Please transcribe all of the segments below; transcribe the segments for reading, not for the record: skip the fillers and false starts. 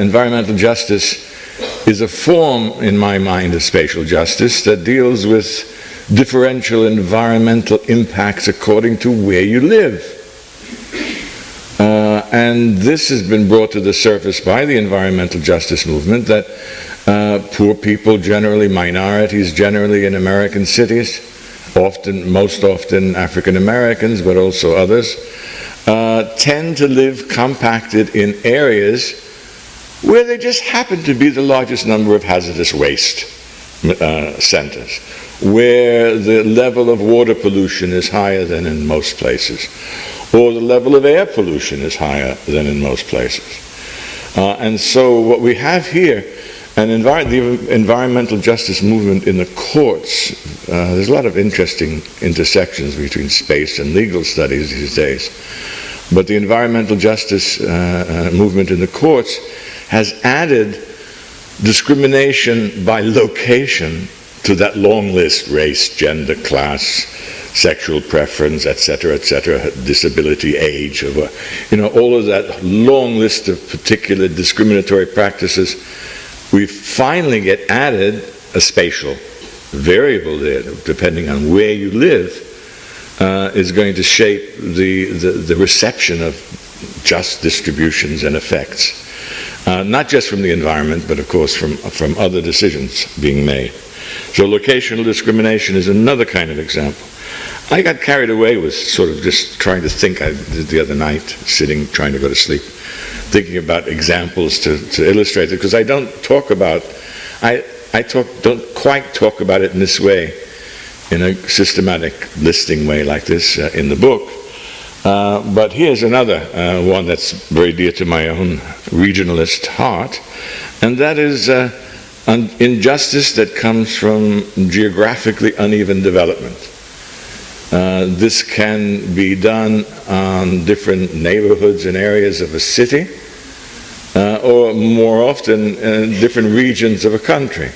environmental justice is a form, in my mind, of spatial justice that deals with differential environmental impacts according to where you live. And this has been brought to the surface by the environmental justice movement, that poor people generally, minorities generally in American cities, most often African Americans, but also others, tend to live compacted in areas where they just happen to be the largest number of hazardous waste centers, where the level of water pollution is higher than in most places, or the level of air pollution is higher than in most places. And so what we have here, the environmental justice movement in the courts, there's a lot of interesting intersections between space and legal studies these days, but the environmental justice movement in the courts has added discrimination by location to that long list: race, gender, class, sexual preference, etc., disability, age, all of that long list of particular discriminatory practices. We finally get added a spatial variable there, depending on where you live, is going to shape the reception of just distributions and effects. Not just from the environment, but of course from other decisions being made. So locational discrimination is another kind of example. I got carried away with sort of just trying to think. I did the other night, sitting, trying to go to sleep, thinking about examples to illustrate it, because I don't quite talk about it in this way, in a systematic listing way like this in the book. But here's another one that's very dear to my own regionalist heart, and that is injustice that comes from geographically uneven development. This can be done on different neighborhoods and areas of a city, or more often in different regions of a country.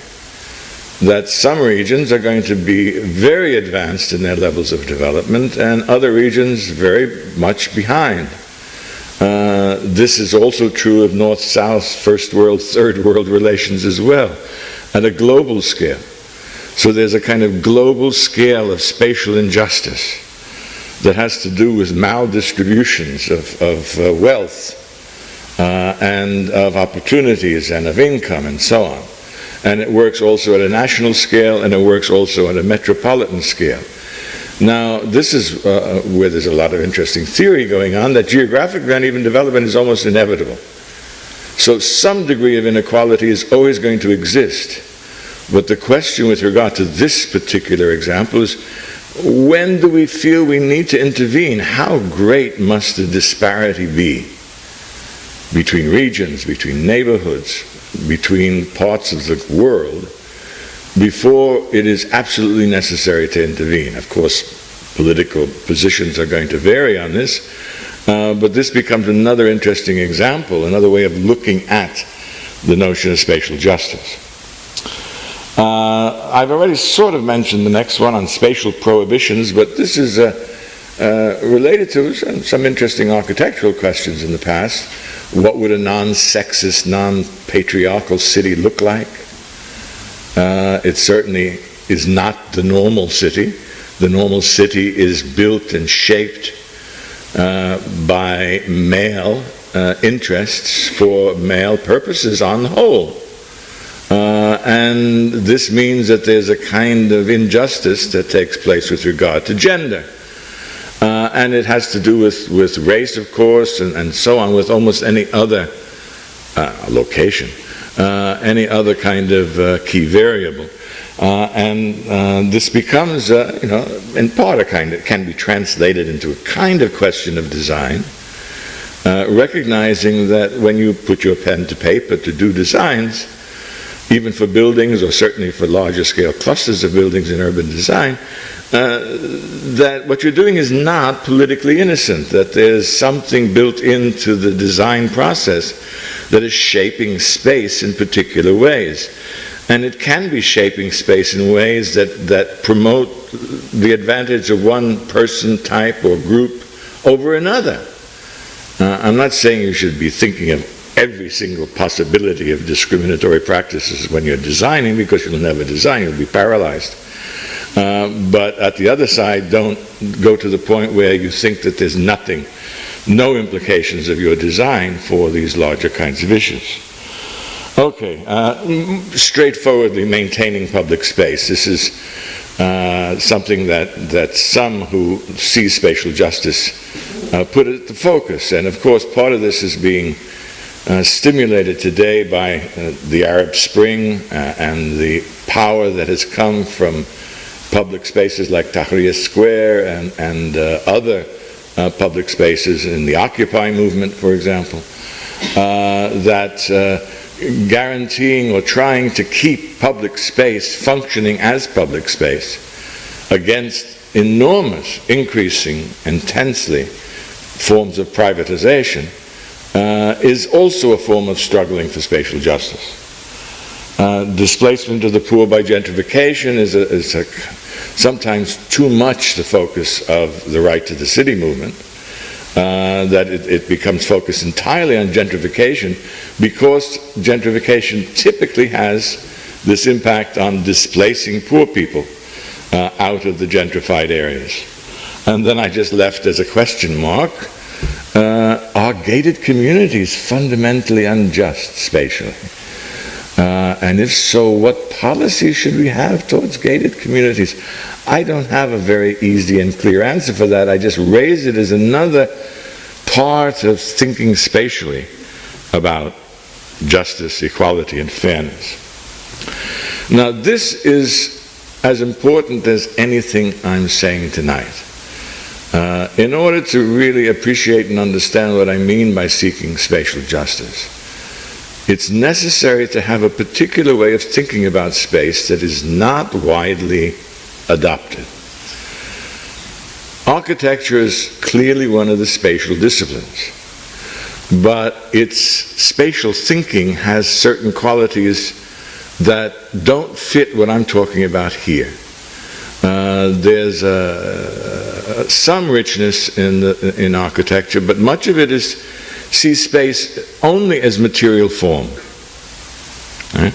That some regions are going to be very advanced in their levels of development and other regions very much behind. This is also true of north-south, first world, third world relations as well, at a global scale. So there's a kind of global scale of spatial injustice that has to do with maldistributions of wealth and of opportunities and of income and so on. And it works also at a national scale, and it works also at a metropolitan scale. Now, this is where there's a lot of interesting theory going on, that geographically uneven development is almost inevitable. So some degree of inequality is always going to exist. But the question with regard to this particular example is, when do we feel we need to intervene? How great must the disparity be between regions, between neighborhoods, between parts of the world, before it is absolutely necessary to intervene? Of course, political positions are going to vary on this, but this becomes another interesting example, another way of looking at the notion of spatial justice. I've already sort of mentioned the next one on spatial prohibitions, but this is related to some interesting architectural questions in the past. What would a non-sexist, non-patriarchal city look like? It certainly is not the normal city. The normal city is built and shaped by male interests for male purposes on the whole. And this means that there's a kind of injustice that takes place with regard to gender. And it has to do with race, of course, and so on, with almost any other location, any other kind of key variable. And this becomes, in part a kind of, can be translated into a kind of question of design, recognizing that when you put your pen to paper to do designs, even for buildings, or certainly for larger scale clusters of buildings in urban design, that what you're doing is not politically innocent, that there's something built into the design process that is shaping space in particular ways. And it can be shaping space in ways that promote the advantage of one person type or group over another. I'm not saying you should be thinking of every single possibility of discriminatory practices when you're designing, because you'll never design, you'll be paralyzed. But at the other side, don't go to the point where you think that there's nothing, no implications of your design for these larger kinds of issues. Okay, straightforwardly maintaining public space. This is something that some who see spatial justice put at the focus. And of course, part of this is being stimulated today by the Arab Spring and the power that has come from public spaces like Tahrir Square and other public spaces in the Occupy movement, for example, that guaranteeing or trying to keep public space functioning as public space against enormous, increasing, intensely forms of privatization is also a form of struggling for spatial justice. Displacement of the poor by gentrification is sometimes too much the focus of the Right to the City movement, that it becomes focused entirely on gentrification, because gentrification typically has this impact on displacing poor people out of the gentrified areas. And then I just left as a question mark, are gated communities fundamentally unjust spatially? And if so, what policy should we have towards gated communities? I don't have a very easy and clear answer for that. I just raise it as another part of thinking spatially about justice, equality, and fairness. Now, this is as important as anything I'm saying tonight. In order to really appreciate and understand what I mean by seeking spatial justice, it's necessary to have a particular way of thinking about space that is not widely adopted. Architecture is clearly one of the spatial disciplines, but its spatial thinking has certain qualities that don't fit what I'm talking about here. There's some richness in architecture, but much of it sees space only as material form. Right?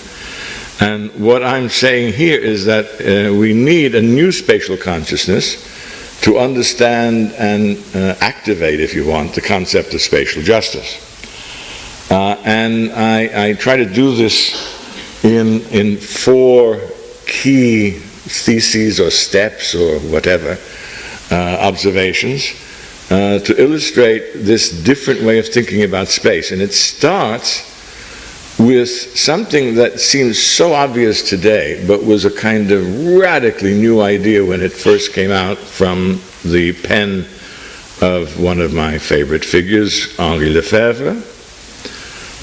And what I'm saying here is that we need a new spatial consciousness to understand and activate, if you want, the concept of spatial justice. And I try to do this in four key theses or steps or whatever, observations, to illustrate this different way of thinking about space. And it starts with something that seems so obvious today, but was a kind of radically new idea when it first came out from the pen of one of my favorite figures, Henri Lefebvre.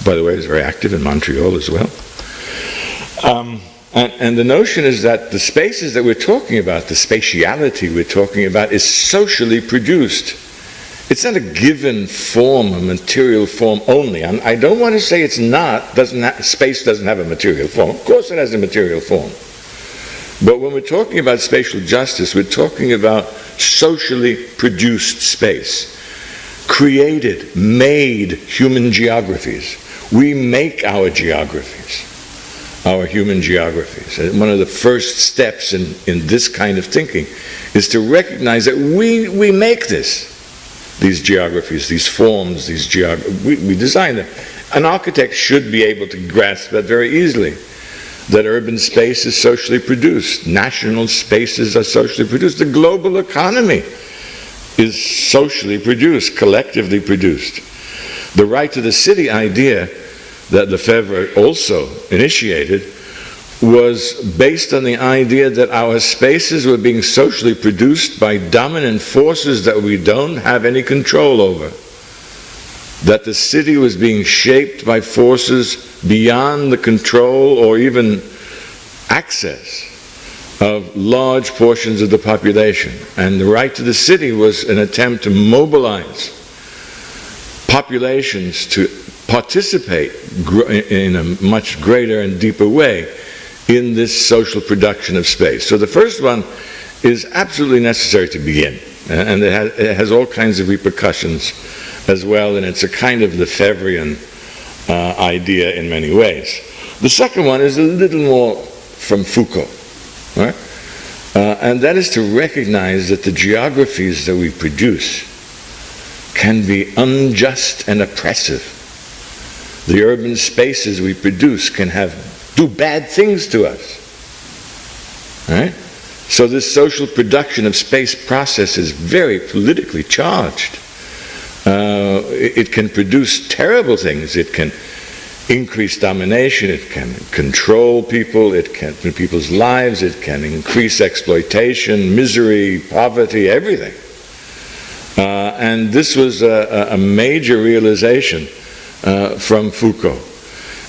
By the way, he's very active in Montreal as well. And the notion is that the spaces that we're talking about, the spatiality we're talking about, is socially produced. It's not a given form, a material form only. I don't want to say it's not, space doesn't have a material form. Of course it has a material form. But when we're talking about spatial justice, we're talking about socially produced space. Created, made human geographies. We make our geographies, our human geographies. And one of the first steps in this kind of thinking is to recognize that we make these geographies, these forms, we design them. An architect should be able to grasp that very easily, that urban space is socially produced, national spaces are socially produced, the global economy is socially produced, collectively produced. The right to the city idea that Lefebvre also initiated was based on the idea that our spaces were being socially produced by dominant forces that we don't have any control over. That the city was being shaped by forces beyond the control or even access of large portions of the population. And the right to the city was an attempt to mobilize populations to participate in a much greater and deeper way in this social production of space. So the first one is absolutely necessary to begin, and it has all kinds of repercussions as well, and it's a kind of Lefebvrean idea in many ways. The second one is a little more from Foucault, right? And that is to recognize that the geographies that we produce can be unjust and oppressive. The urban spaces we produce can do bad things to us, right? So this social production of space process is very politically charged. It can produce terrible things. It can increase domination, it can control people, it can people's lives, it can increase exploitation, misery, poverty, everything. And this was a major realization from Foucault.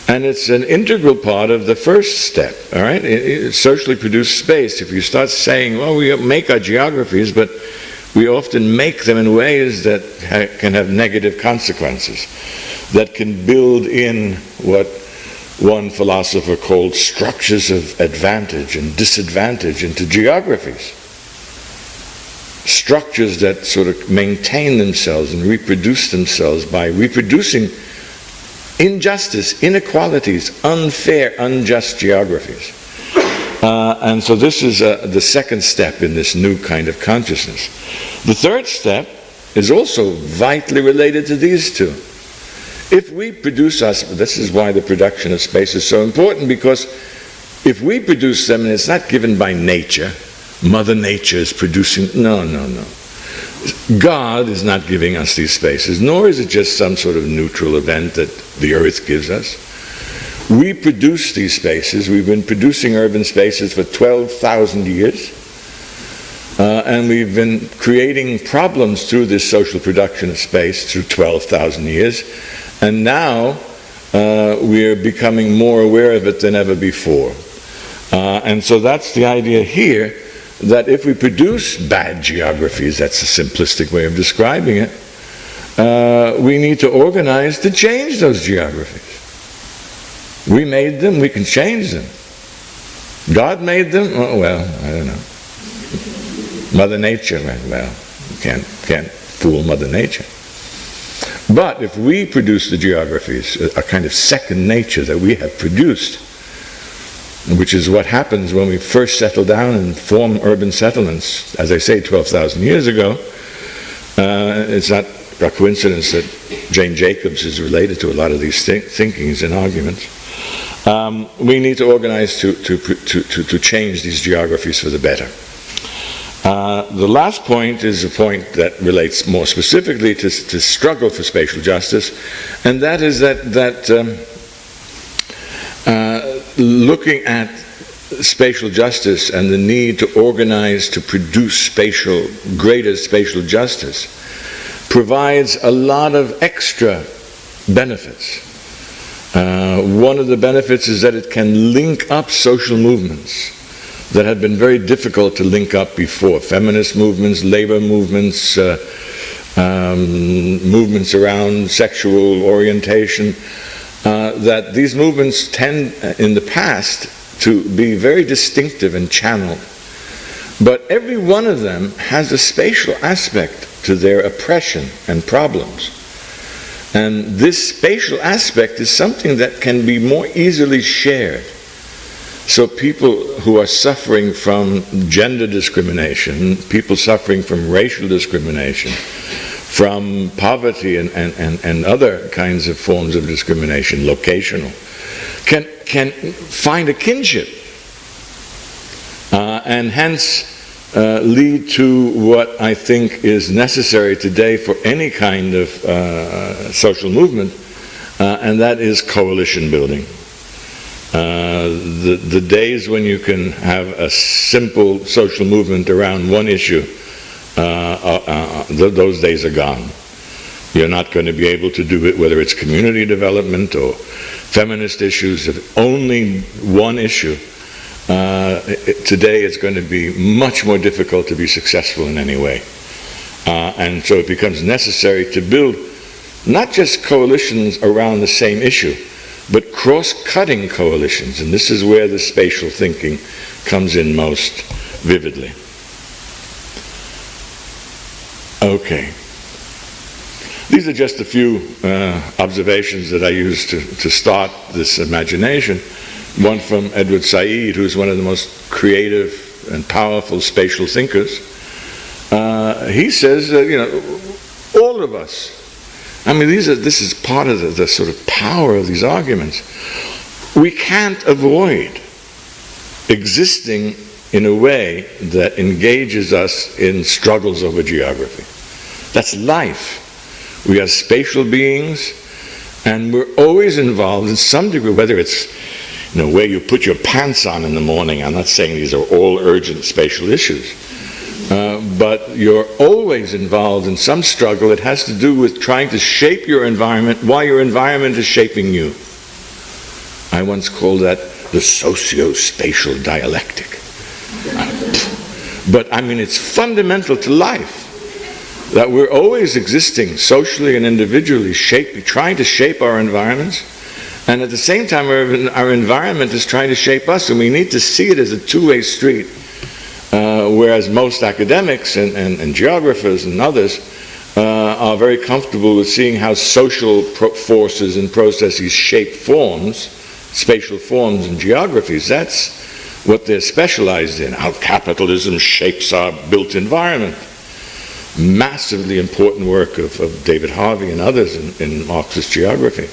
And it's an integral part of the first step, all right? Socially produced space. If you start saying, well, we make our geographies, but we often make them in ways that can have negative consequences, that can build in what one philosopher called structures of advantage and disadvantage into geographies. Structures that sort of maintain themselves and reproduce themselves by reproducing injustice, inequalities, unfair, unjust geographies. And so this is the second step in this new kind of consciousness. The third step is also vitally related to these two. If we produce this is why the production of space is so important, because if we produce them and it's not given by nature, Mother Nature is producing, no. God is not giving us these spaces, nor is it just some sort of neutral event that the earth gives us. We produce these spaces. We've been producing urban spaces for 12,000 years. And we've been creating problems through this social production of space through 12,000 years. And now we're becoming more aware of it than ever before. And so that's the idea here, that if we produce bad geographies, that's a simplistic way of describing it, we need to organize to change those geographies. We made them, we can change them. God made them? Oh, well, I don't know. Mother Nature, well, can't fool Mother Nature. But if we produce the geographies, a kind of second nature that we have produced, which is what happens when we first settle down and form urban settlements, as I say, 12,000 years ago. It's not a coincidence that Jane Jacobs is related to a lot of these thinkings and arguments. We need to organize to change these geographies for the better. The last point is a point that relates more specifically to struggle for spatial justice, and that is that looking at spatial justice and the need to organize to produce greater spatial justice provides a lot of extra benefits. One of the benefits is that it can link up social movements that had been very difficult to link up before. Feminist movements, labor movements, movements around sexual orientation, that these movements tend in the past to be very distinctive and channeled. But every one of them has a spatial aspect to their oppression and problems. And this spatial aspect is something that can be more easily shared. So people who are suffering from gender discrimination, people suffering from racial discrimination, from poverty and other kinds of forms of discrimination, locational, can find a kinship and hence lead to what I think is necessary today for any kind of social movement, and that is coalition building. The days when you can have a simple social movement around one issue, those days are gone. You're not going to be able to do it, whether it's community development or feminist issues, if only one issue. Today it's going to be much more difficult to be successful in any way. And so it becomes necessary to build not just coalitions around the same issue, but cross-cutting coalitions. And this is where the spatial thinking comes in most vividly. Okay. These are just a few observations that I used to start this imagination. One from Edward Said, who's one of the most creative and powerful spatial thinkers. He says, all of us, I mean, this is part of the sort of power of these arguments. We can't avoid existing in a way that engages us in struggles over geography. That's life. We are spatial beings, and we're always involved in some degree, whether it's where you put your pants on in the morning. I'm not saying these are all urgent spatial issues, but you're always involved in some struggle that has to do with trying to shape your environment while your environment is shaping you. I once called that the socio-spatial dialectic. But I mean, it's fundamental to life that we're always existing socially and individually, trying to shape our environments, and at the same time our environment is trying to shape us, and we need to see it as a two-way street. Whereas most academics and geographers and others are very comfortable with seeing how social forces and processes shape forms, spatial forms and geographies. That's what they're specialized in, how capitalism shapes our built environment. Massively important work of David Harvey and others in Marxist geography.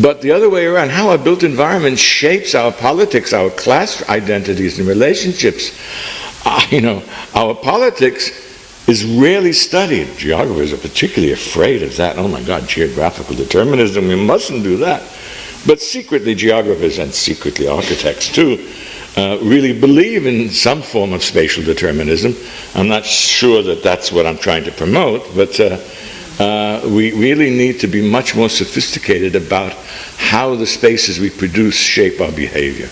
But the other way around, how our built environment shapes our politics, our class identities and relationships. Our politics is rarely studied. Geographers are particularly afraid of that. Oh my God, geographical determinism, we mustn't do that. But secretly, geographers, and secretly architects too, really believe in some form of spatial determinism. I'm not sure that that's what I'm trying to promote, but we really need to be much more sophisticated about how the spaces we produce shape our behavior.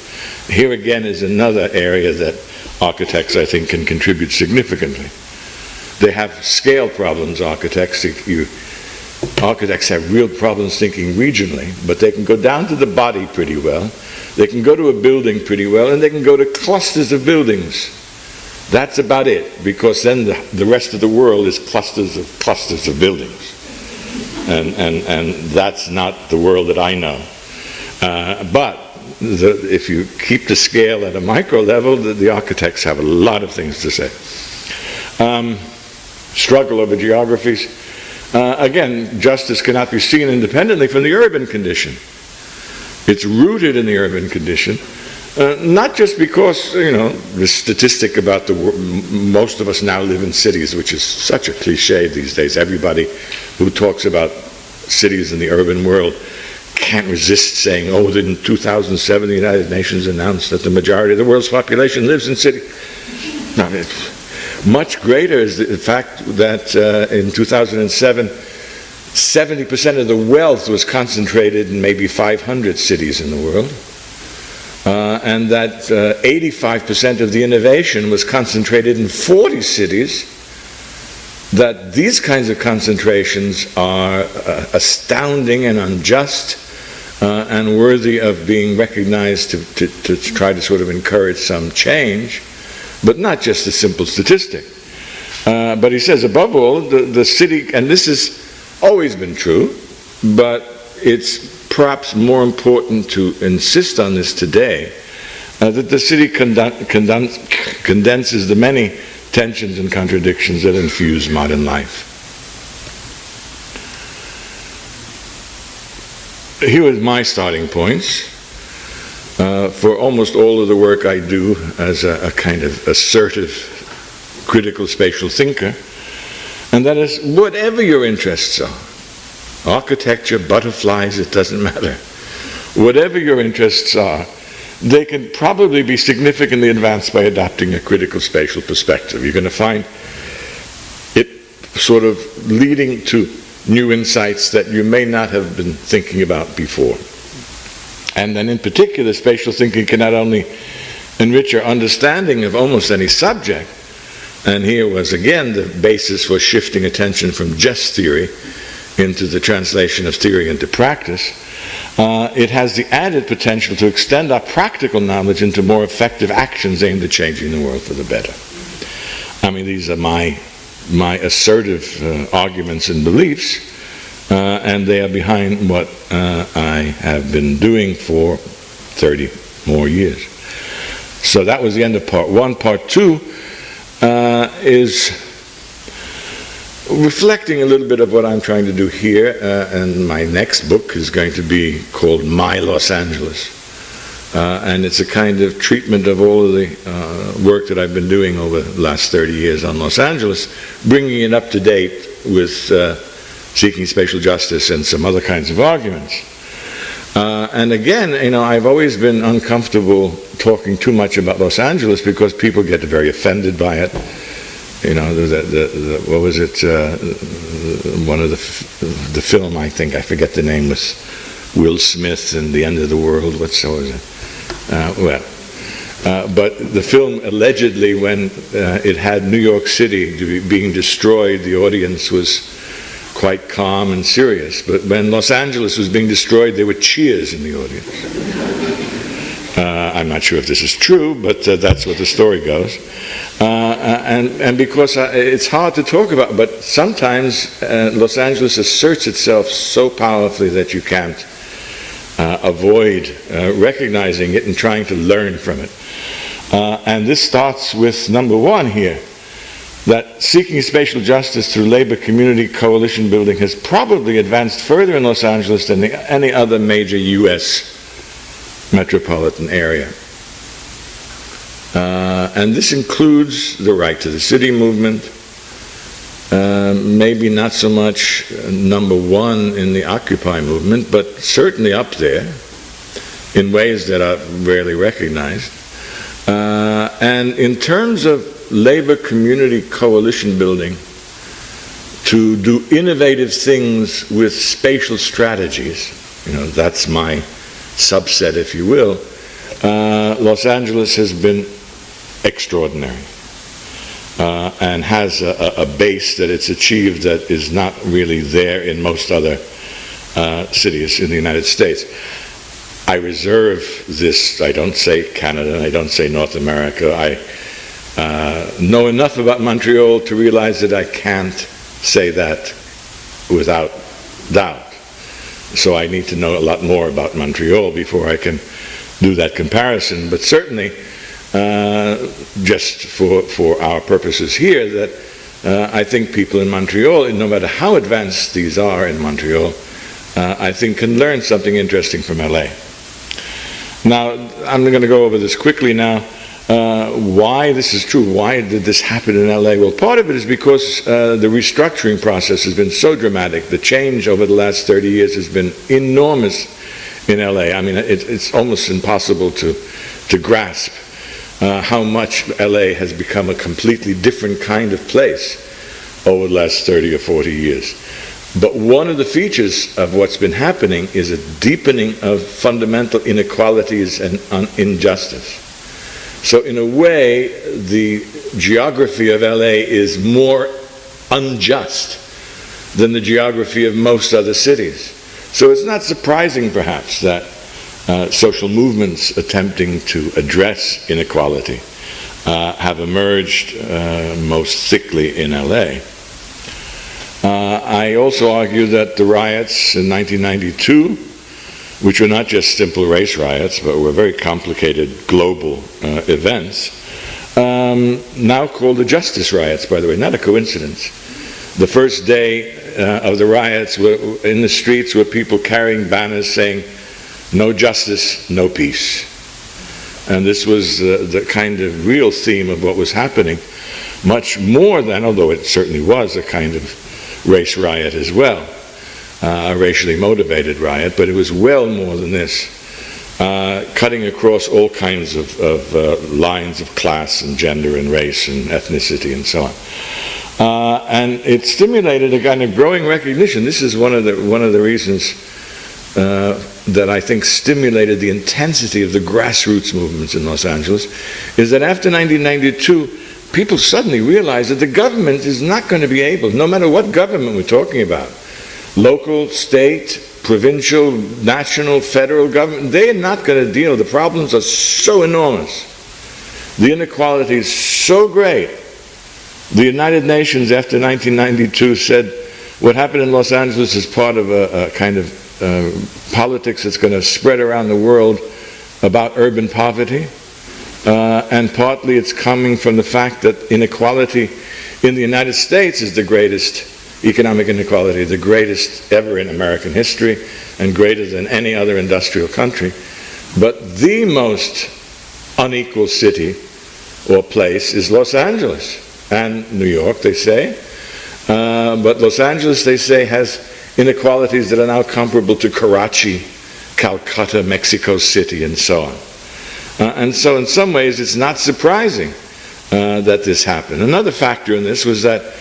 Here again is another area that architects, I think, can contribute significantly. They have scale problems, architects. Architects have real problems thinking regionally, but they can go down to the body pretty well. They can go to a building pretty well, and they can go to clusters of buildings. That's about it, because then the rest of the world is clusters of buildings. And that's not the world that I know. But if you keep the scale at a micro level, the architects have a lot of things to say. Struggle over geographies. Again, justice cannot be seen independently from the urban condition. It's rooted in the urban condition, not just because, the statistic about most of us now live in cities, which is such a cliche these days. Everybody who talks about cities in the urban world can't resist saying, in 2007 the United Nations announced that the majority of the world's population lives in cities. No, much greater is the fact that in 2007, 70% of the wealth was concentrated in maybe 500 cities in the world, and that 85% of the innovation was concentrated in 40 cities. That these kinds of concentrations are astounding and unjust and worthy of being recognized to try to sort of encourage some change, but not just a simple statistic. But he says, above all, the city, and this has always been true, but it's perhaps more important to insist on this today, that the city condenses the many tensions and contradictions that infuse modern life. Here are my starting points for almost all of the work I do as a kind of assertive critical spatial thinker, and that is, whatever your interests are, architecture, butterflies, it doesn't matter. Whatever your interests are, they can probably be significantly advanced by adopting a critical spatial perspective. You're going to find it sort of leading to new insights that you may not have been thinking about before. And then in particular, spatial thinking can not only enrich your understanding of almost any subject, and here was again the basis for shifting attention from just theory into the translation of theory into practice. It has the added potential to extend our practical knowledge into more effective actions aimed at changing the world for the better. I mean, these are my assertive arguments and beliefs, and they are behind what I have been doing for 30 more years. So that was the end of part one. Part two is reflecting a little bit of what I'm trying to do here, and my next book is going to be called My Los Angeles. And it's a kind of treatment of all of the work that I've been doing over the last 30 years on Los Angeles, bringing it up to date with seeking spatial justice and some other kinds of arguments. And again, I've always been uncomfortable talking too much about Los Angeles because people get very offended by it. What was it? One of the film, I think, I forget the name, was Will Smith and The End of the World. What so was it? But the film, allegedly, when it had New York City being destroyed, the audience was quite calm and serious. But when Los Angeles was being destroyed, there were cheers in the audience. I'm not sure if this is true, but that's what the story goes. And because it's hard to talk about, but sometimes Los Angeles asserts itself so powerfully that you can't avoid recognizing it and trying to learn from it. And this starts with number one here, that seeking spatial justice through labor community coalition building has probably advanced further in Los Angeles than any other major U.S. metropolitan area. And this includes the Right to the City movement, maybe not so much number one in the Occupy movement, but certainly up there in ways that are rarely recognized. And in terms of labor community coalition building, to do innovative things with spatial strategies, that's my subset, if you will, Los Angeles has been extraordinary. And has a base that it's achieved that is not really there in most other cities in the United States. I reserve this. I don't say Canada, I don't say North America. I know enough about Montreal to realize that I can't say that without doubt. So I need to know a lot more about Montreal before I can do that comparison. But certainly, just for our purposes here, that I think people in Montreal, no matter how advanced these are in Montreal, I think can learn something interesting from LA. Now, I'm going to go over this quickly now. Why this is true, why did this happen in LA? Well, part of it is because the restructuring process has been so dramatic. The change over the last 30 years has been enormous in LA. I mean, it's almost impossible to grasp how much LA has become a completely different kind of place over the last 30 or 40 years. But one of the features of what's been happening is a deepening of fundamental inequalities and injustice. So in a way, the geography of LA is more unjust than the geography of most other cities. So it's not surprising, perhaps, that social movements attempting to address inequality have emerged most thickly in LA. I also argue that the riots in 1992, which were not just simple race riots, but were very complicated global events, now called the Justice Riots, by the way, not a coincidence. The first day of the riots were in the streets were people carrying banners saying, "No justice, no peace." And this was the kind of real theme of what was happening, much more than, although it certainly was a kind of race riot as well, a racially motivated riot, but it was well more than this, cutting across all kinds of lines of class and gender and race and ethnicity and so on. And it stimulated a kind of growing recognition. This is one of the reasons that I think stimulated the intensity of the grassroots movements in Los Angeles, is that after 1992, people suddenly realized that the government is not going to be able, no matter what government we're talking about, local, state, provincial, national, federal government, they are not going to deal. The problems are so enormous. The inequality is so great. The United Nations after 1992 said what happened in Los Angeles is part of a kind of politics that's going to spread around the world about urban poverty. And partly it's coming from the fact that inequality in the United States is the greatest economic inequality, the greatest ever in American history, and greater than any other industrial country. But the most unequal city or place is Los Angeles, and New York, they say. But Los Angeles, they say, has inequalities that are now comparable to Karachi, Calcutta, Mexico City, and so on. And so in some ways it's not surprising that this happened. Another factor in this was that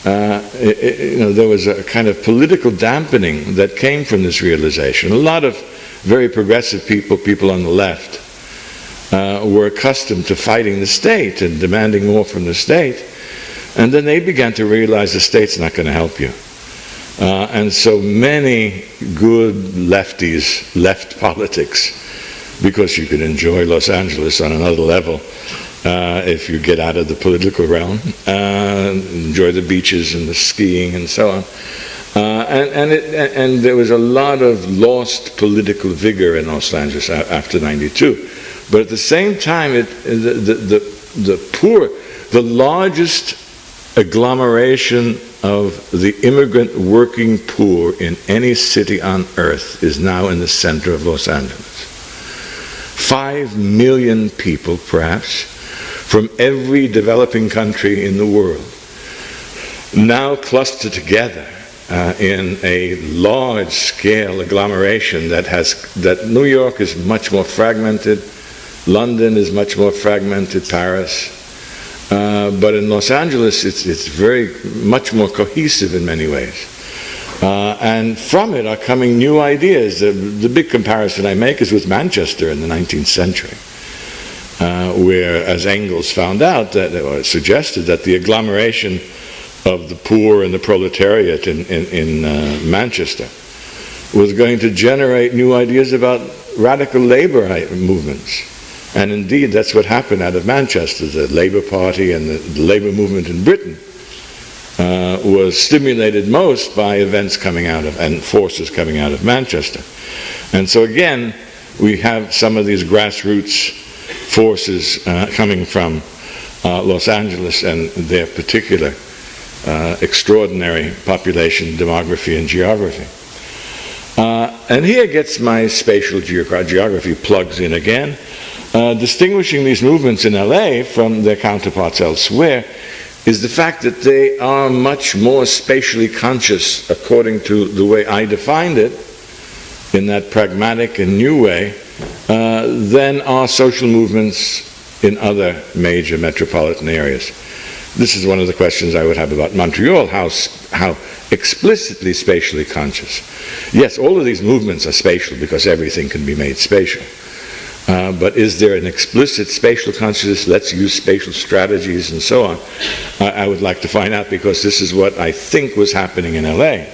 there was a kind of political dampening that came from this realization. A lot of very progressive people on the left, were accustomed to fighting the state and demanding more from the state. And then they began to realize the state's not going to help you. And so many good lefties left politics because you could enjoy Los Angeles on another level if you get out of the political realm, enjoy the beaches and the skiing and so on. And there was a lot of lost political vigor in Los Angeles after '92. But at the same time, the poor, the largest agglomeration of the immigrant working poor in any city on earth is now in the center of Los Angeles. 5 million people, perhaps, from every developing country in the world, now clustered together in a large-scale agglomeration that New York is much more fragmented, London is much more fragmented, Paris, but in Los Angeles it's very much more cohesive in many ways. And from it are coming new ideas. The big comparison I make is with Manchester in the 19th century, where, as Engels found out, or suggested, that the agglomeration of the poor and the proletariat in Manchester was going to generate new ideas about radical labor movements. And indeed, that's what happened out of Manchester. The Labour Party and the labor movement in Britain was stimulated most by events coming out of, and forces coming out of Manchester. And so again, we have some of these grassroots forces coming from Los Angeles and their particular extraordinary population, demography, and geography. And here gets my spatial geography plugs in again. Distinguishing these movements in LA from their counterparts elsewhere is the fact that they are much more spatially conscious, according to the way I defined it, in that pragmatic and new way, than are social movements in other major metropolitan areas. This is one of the questions I would have about Montreal, how explicitly spatially conscious. Yes, all of these movements are spatial because everything can be made spatial. But is there an explicit spatial consciousness? Let's use spatial strategies and so on. I would like to find out, because this is what I think was happening in LA.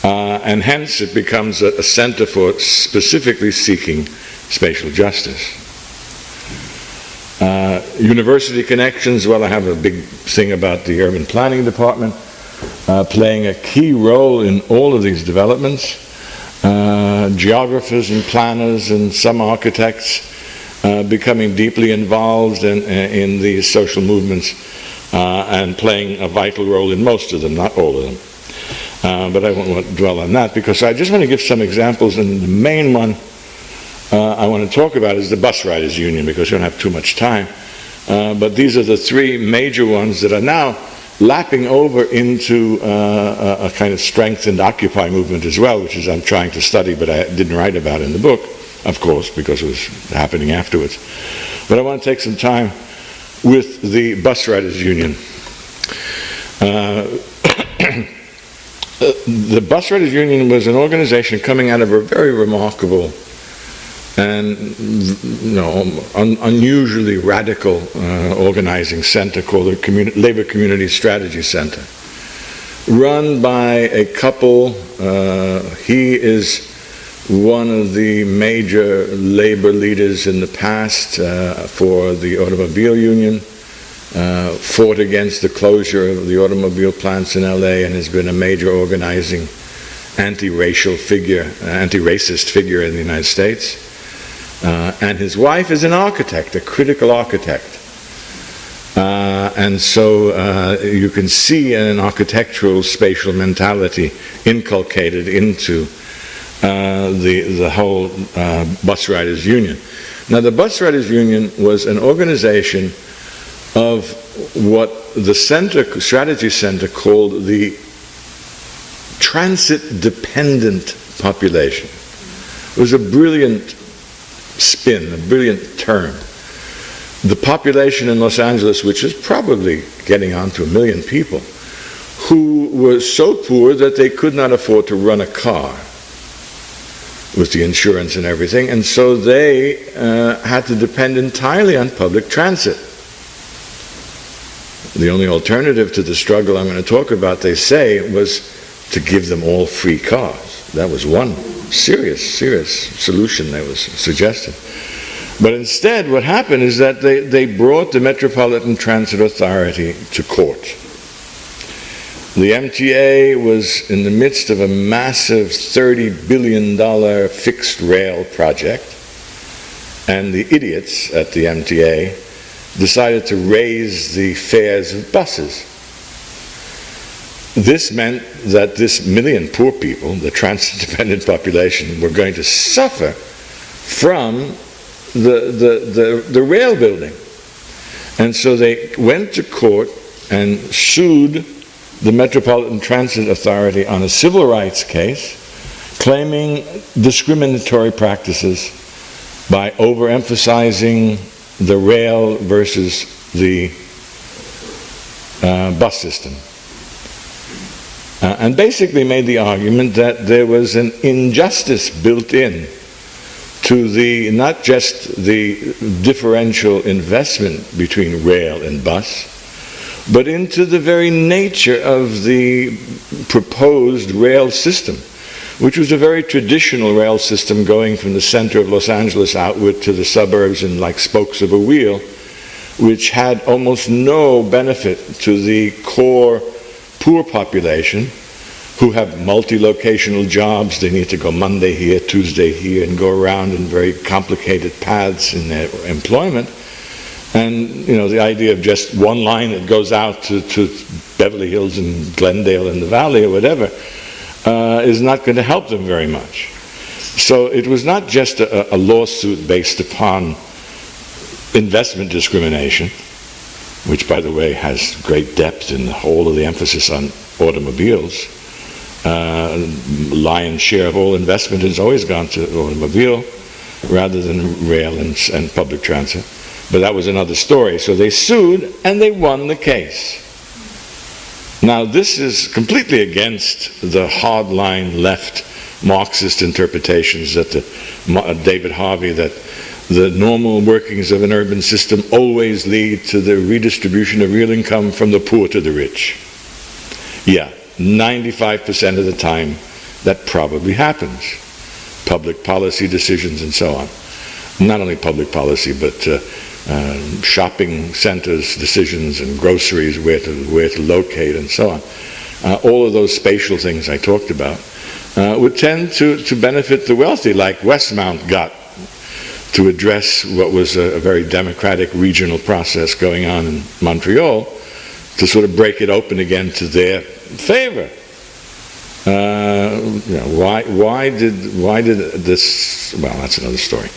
And hence it becomes a center for specifically seeking spatial justice. University connections, well, I have a big thing about the urban planning department playing a key role in all of these developments. Geographers and planners and some architects becoming deeply involved in these social movements and playing a vital role in most of them, not all of them. But I won't want to dwell on that, because I just want to give some examples, and the main one I want to talk about is the Bus Riders Union, because we don't have too much time. But these are the three major ones that are now lapping over into a kind of strengthened Occupy movement as well, which is I'm trying to study, but I didn't write about in the book, of course, because it was happening afterwards. But I want to take some time with the Bus Riders Union. The Bus Riders Union was an organization coming out of a very remarkable and unusually radical organizing center called the Labor Community Strategy Center, run by a couple. He is one of the major labor leaders in the past for the automobile union, fought against the closure of the automobile plants in LA, and has been a major organizing anti-racist figure in the United States. And his wife is an architect, a critical architect. And so you can see an architectural spatial mentality inculcated into the whole Bus Riders Union. Now, the Bus Riders Union was an organization of what the strategy center called the transit-dependent population. It was a brilliant spin, a brilliant term. The population in Los Angeles, which is probably getting on to 1 million people, who were so poor that they could not afford to run a car with the insurance and everything, and so they had to depend entirely on public transit. The only alternative to the struggle I'm going to talk about, they say, was to give them all free cars. That was one serious solution that was suggested. But instead, what happened is that they brought the Metropolitan Transit Authority to court. The MTA was in the midst of a massive $30 billion fixed rail project, and the idiots at the MTA decided to raise the fares of buses. This meant that this million poor people, the transit-dependent population, were going to suffer from the rail building. And so they went to court and sued the Metropolitan Transit Authority on a civil rights case, claiming discriminatory practices by overemphasizing the rail versus the bus system. And basically made the argument that there was an injustice built in to not just the differential investment between rail and bus, but into the very nature of the proposed rail system, which was a very traditional rail system going from the center of Los Angeles outward to the suburbs in like spokes of a wheel, which had almost no benefit to the core poor population who have multi-locational jobs. They need to go Monday here, Tuesday here, and go around in very complicated paths in their employment. And, you know, the idea of just one line that goes out to Beverly Hills and Glendale and the Valley or whatever is not going to help them very much. So it was not just a lawsuit based upon investment discrimination, which, by the way, has great depth in the whole of the emphasis on automobiles. Lion's share of all investment has always gone to automobile rather than rail and public transit. But that was another story. So they sued and they won the case. Now, this is completely against the hardline left Marxist interpretations that David Harvey, that the normal workings of an urban system always lead to the redistribution of real income from the poor to the rich. Yeah, 95% of the time that probably happens. Public policy decisions and so on. Not only public policy, but shopping centers decisions and groceries, where to locate and so on. All of those spatial things I talked about would tend to benefit the wealthy, like Westmount got to address what was a very democratic regional process going on in Montreal, to sort of break it open again to their favor. Why did this? Well, that's another story.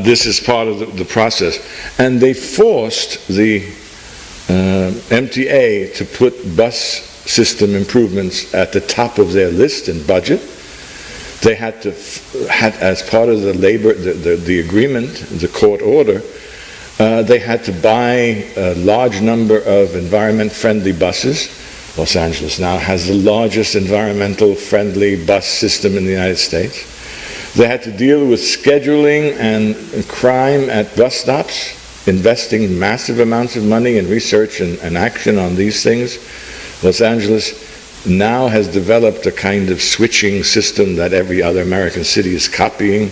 This is part of the process, and they forced the MTA to put bus system improvements at the top of their list and budget. They had as part of the agreement, the court order, they had to buy a large number of environment-friendly buses. Los Angeles now has the largest environmental-friendly bus system in the United States. They had to deal with scheduling and crime at bus stops, investing massive amounts of money in research and action on these things. Los Angeles now has developed a kind of switching system that every other American city is copying.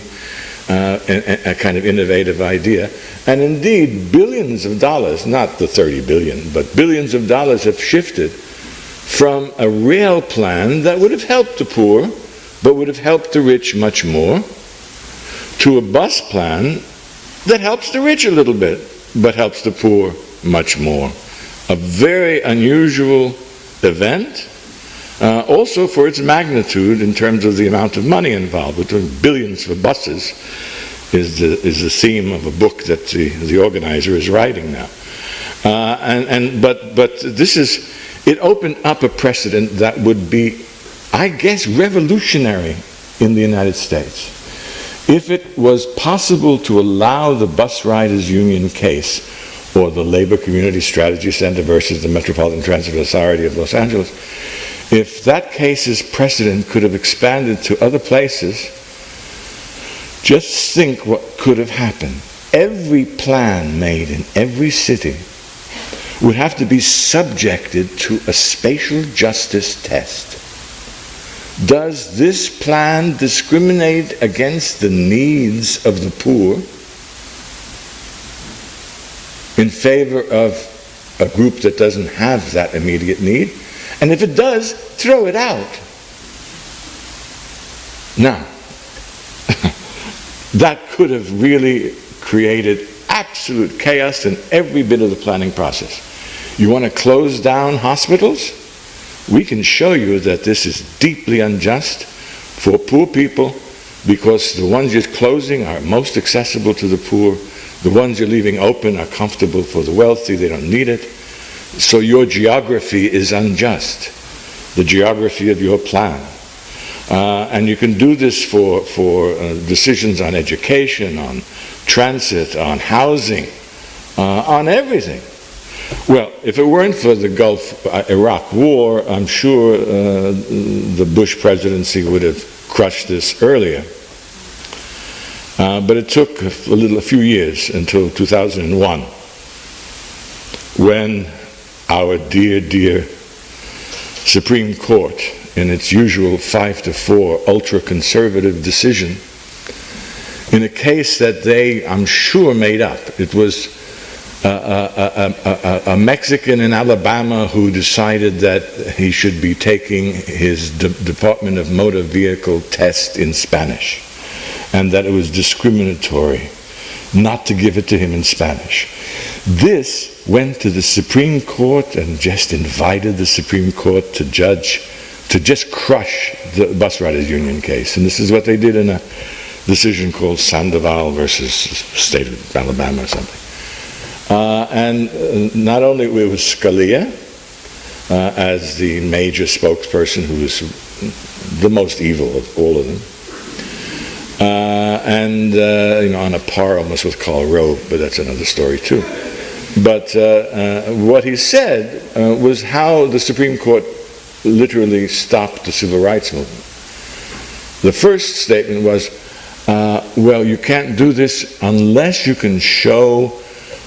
a kind of innovative idea. And indeed, billions of dollars, not the 30 billion, but billions of dollars have shifted from a rail plan that would have helped the poor, but would have helped the rich much more, to a bus plan that helps the rich a little bit, but helps the poor much more. A very unusual event, also for its magnitude in terms of the amount of money involved. Between billions for buses is the theme of a book that the organizer is writing now. But this is, it opened up a precedent that would be, I guess, revolutionary in the United States. If it was possible to allow the Bus Riders Union case, or the Labor Community Strategy Center versus the Metropolitan Transit Authority of Los Angeles, if that case's precedent could have expanded to other places, just think what could have happened. Every plan made in every city would have to be subjected to a spatial justice test. Does this plan discriminate against the needs of the poor in favor of a group that doesn't have that immediate need? And if it does, throw it out. Now, that could have really created absolute chaos in every bit of the planning process. You want to close down hospitals? We can show you that this is deeply unjust for poor people, because the ones you're closing are most accessible to the poor. The ones you're leaving open are comfortable for the wealthy. They don't need it. So your geography is unjust, the geography of your plan. And you can do this for decisions on education, on transit, on housing, on everything. Well, if it weren't for the Gulf-Iraq War, I'm sure the Bush presidency would have crushed this earlier. But it took a few years until 2001, when our dear Supreme Court, in its usual 5-4 ultra-conservative decision, in a case that they, I'm sure, made up. It was a Mexican in Alabama who decided that he should be taking his Department of Motor Vehicle test in Spanish, and that it was discriminatory not to give it to him in Spanish. This went to the Supreme Court and just invited the Supreme Court to just crush the Bus Riders Union case. And this is what they did in a decision called Sandoval versus State of Alabama or something. And not only it was Scalia as the major spokesperson, who was the most evil of all of them, and on a par almost with Karl Rove, but that's another story too. But what he said was how the Supreme Court literally stopped the civil rights movement. The first statement was, well, you can't do this unless you can show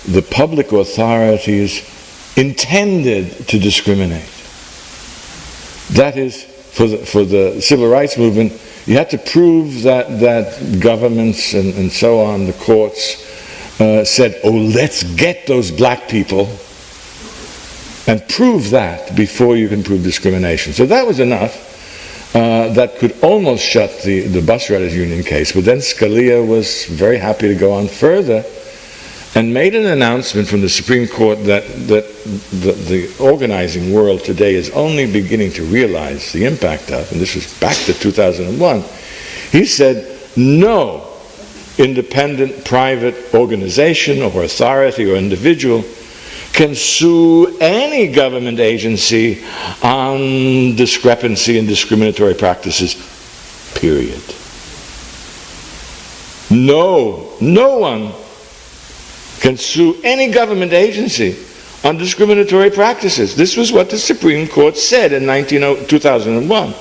the public authorities intended to discriminate. That is, for the civil rights movement, you had to prove that governments and so on, the courts, said, oh, let's get those black people and prove that before you can prove discrimination. So that was enough. That could almost shut the Bus Riders Union case. But then Scalia was very happy to go on further and made an announcement from the Supreme Court that the organizing world today is only beginning to realize the impact of, and this was back to 2001. He said, no independent private organization or authority or individual can sue any government agency on discrepancy and discriminatory practices, period. No one can sue any government agency on discriminatory practices. This was what the Supreme Court said in 2001.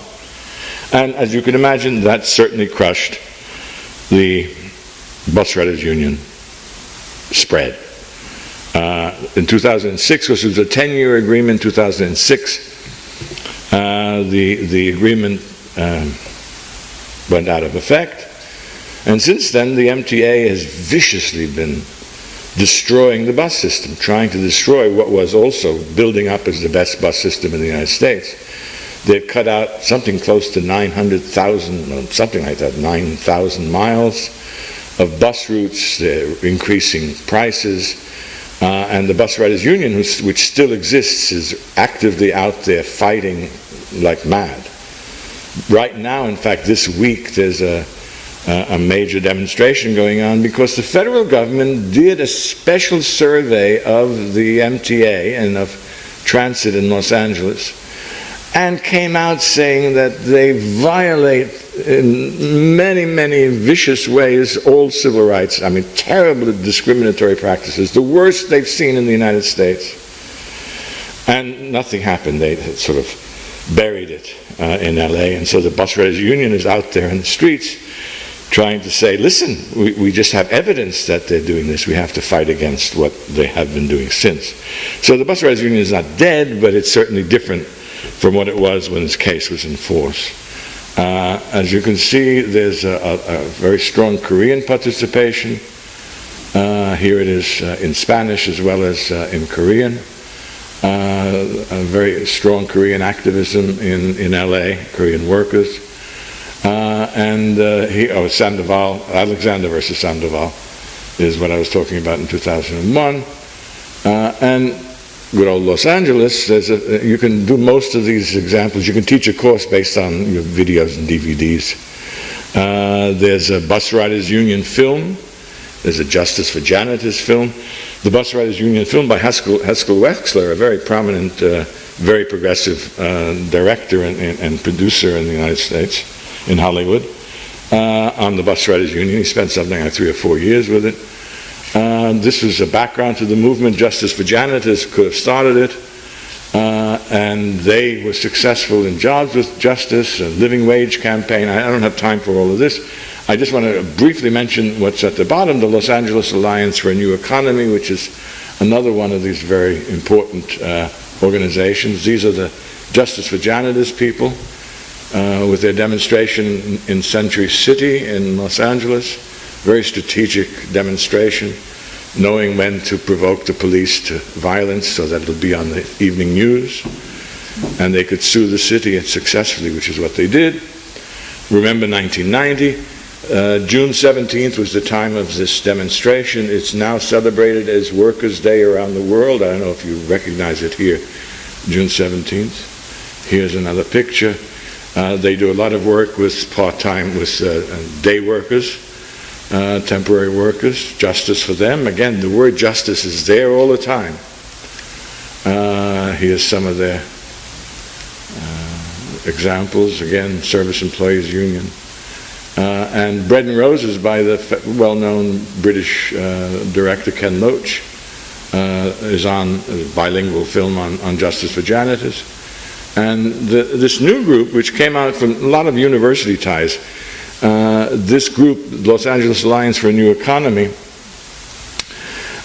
And as you can imagine, that certainly crushed the Bus Riders Union spread. In 2006, because it was a 10-year agreement, 2006, the agreement went out of effect. And since then, the MTA has viciously been destroying the bus system, trying to destroy what was also building up as the best bus system in the United States. They've cut out something close to 900,000, something like that, 9,000 miles of bus routes. They're increasing prices. And the Bus Riders Union, which still exists, is actively out there fighting like mad. Right now, in fact, this week, there's a major demonstration going on because the federal government did a special survey of the MTA and of transit in Los Angeles and came out saying that they violate in many, many vicious ways all civil rights. I mean, terrible discriminatory practices, the worst they've seen in the United States. And nothing happened. They had sort of buried it in LA. And so the Bus Riders Union is out there in the streets trying to say, listen, we just have evidence that they're doing this. We have to fight against what they have been doing since. So the Bus Riders Union is not dead, but it's certainly different from what it was when its case was in force. As you can see, there's a very strong Korean participation. Here it is in Spanish as well as in Korean. A very strong Korean activism in LA, Korean workers. Sandoval, Alexander versus Sandoval is what I was talking about in 2001. And with old Los Angeles, you can do most of these examples. You can teach a course based on your videos and DVDs. There's a Bus Riders Union film. There's a Justice for Janitors film. The Bus Riders Union film by Haskell Wexler, a very prominent, very progressive director and producer in the United States, in Hollywood, on the Bus Riders Union. He spent something like 3 or 4 years with it. This was a background to the movement. Justice for Janitors could have started it, and they were successful in Jobs with Justice, a living wage campaign. I don't have time for all of this. I just want to briefly mention what's at the bottom, the Los Angeles Alliance for a New Economy, which is another one of these very important organizations. These are the Justice for Janitors people with their demonstration in Century City in Los Angeles. Very strategic demonstration, knowing when to provoke the police to violence so that it'll be on the evening news. And they could sue the city successfully, which is what they did. Remember 1990, June 17th was the time of this demonstration. It's now celebrated as Workers' Day around the world. I don't know if you recognize it here, June 17th. Here's another picture. They do a lot of work with part-time, with day workers. Temporary workers, justice for them. Again, the word justice is there all the time. Here's some of their examples. Again, Service Employees Union. And Bread and Roses by the well-known British director Ken Loach is on a bilingual film on justice for janitors. And this new group, which came out from a lot of university ties, this group, Los Angeles Alliance for a New Economy,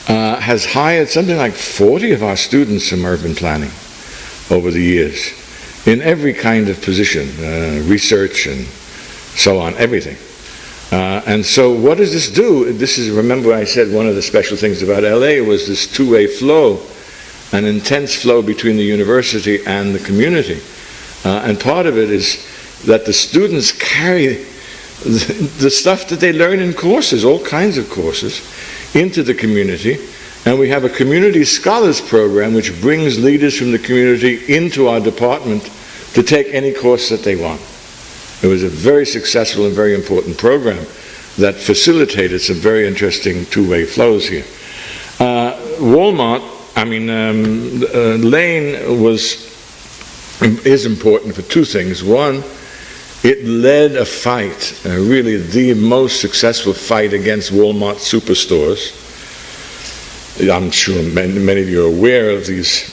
has hired something like 40 of our students from urban planning over the years in every kind of position, research and so on, everything. And so what does this do? This is, remember I said one of the special things about LA was this two-way flow, an intense flow between the university and the community. And part of it is that the students carry the stuff that they learn in courses, all kinds of courses, into the community. And we have a community scholars program which brings leaders from the community into our department to take any course that they want. It was a very successful and very important program that facilitated some very interesting two-way flows here. Lane is important for two things. One, it led a fight, really the most successful fight against Walmart superstores. I'm sure many of you are aware of these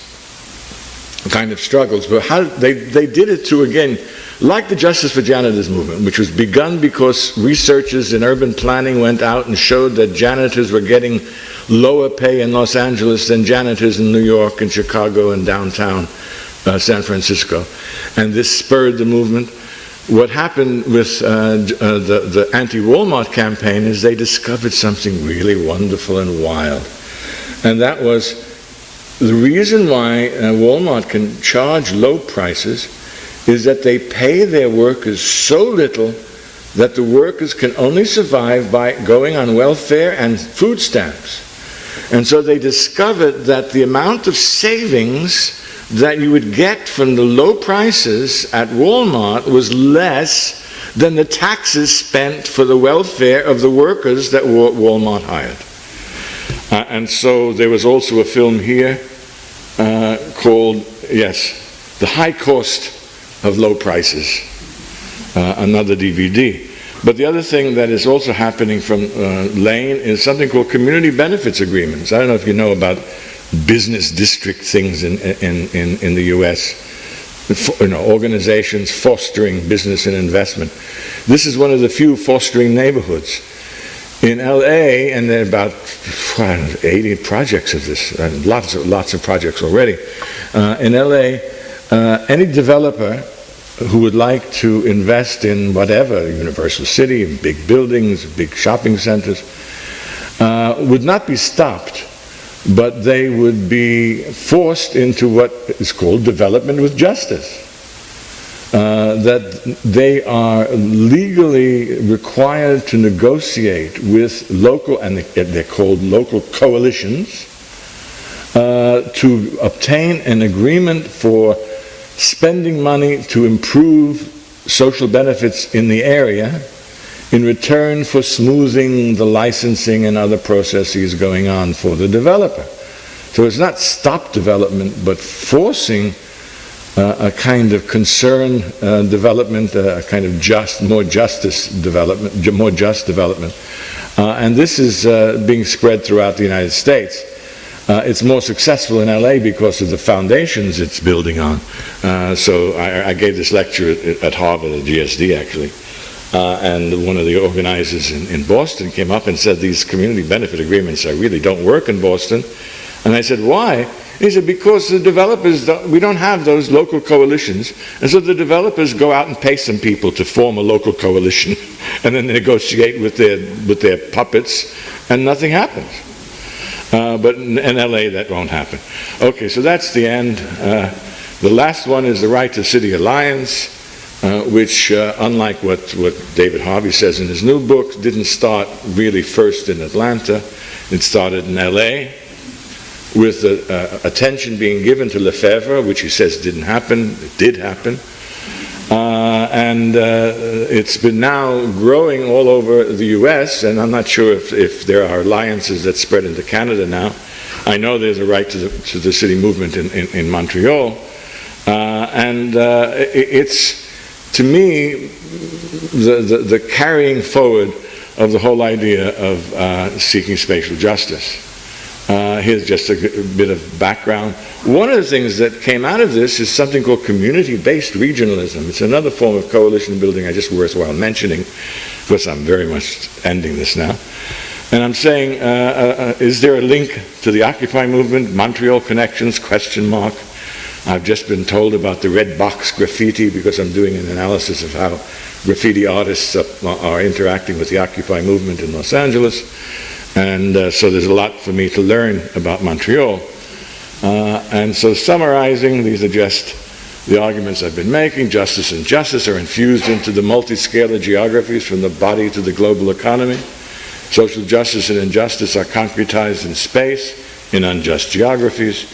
kind of struggles, but how they did it through, again, like the Justice for Janitors movement, which was begun because researchers in urban planning went out and showed that janitors were getting lower pay in Los Angeles than janitors in New York and Chicago and downtown San Francisco. And this spurred the movement. what happened with the anti-Walmart campaign is they discovered something really wonderful and wild. And that was the reason why Walmart can charge low prices is that they pay their workers so little that the workers can only survive by going on welfare and food stamps. And so they discovered that the amount of savings that you would get from the low prices at Walmart was less than the taxes spent for the welfare of the workers that Walmart hired. And so there was also a film here called, yes, The High Cost of Low Prices, another DVD. But the other thing that is also happening from Lane is something called community benefits agreements. I don't know if you know about business district things in the U.S., organizations fostering business and investment. This is one of the few fostering neighborhoods. In L.A., and there are about 80 projects of this, lots of projects already. In L.A., any developer who would like to invest in whatever, Universal City, big buildings, big shopping centers, would not be stopped, but they would be forced into what is called development with justice. That they are legally required to negotiate with local, and they're called local coalitions, to obtain an agreement for spending money to improve social benefits in the area in return for smoothing the licensing and other processes going on for the developer. So it's not stop development, but forcing a kind of concern development, a kind of more just development. And this is being spread throughout the United States. It's more successful in LA because of the foundations it's building on. So I gave this lecture at Harvard, at GSD actually, and one of the organizers in Boston came up and said these community benefit agreements really don't work in Boston. And I said, why? He said, because the developers, we don't have those local coalitions, and so the developers go out and pay some people to form a local coalition, and then negotiate with their puppets, and nothing happens. But in LA, that won't happen. Okay, so that's the end. The last one is the Right to City Alliance, which, unlike what David Harvey says in his new book, didn't start really first in Atlanta. It started in LA, with attention being given to Lefebvre, which he says didn't happen. It did happen. And it's been now growing all over the US, and I'm not sure if there are alliances that spread into Canada now. I know there's a right to the city movement in Montreal. And it's, to me, the carrying forward of the whole idea of seeking spatial justice. Here's just a bit of background. One of the things that came out of this is something called community-based regionalism. It's another form of coalition building I just worthwhile mentioning, because I'm very much ending this now. And I'm saying, is there a link to the Occupy movement, Montreal connections, question mark? I've just been told about the red box graffiti because I'm doing an analysis of how graffiti artists are interacting with the Occupy movement in Los Angeles. And so there's a lot for me to learn about Montreal. And so summarizing, these are just the arguments I've been making. Justice and justice are infused into the multi-scalar geographies from the body to the global economy. Social justice and injustice are concretized in space in unjust geographies.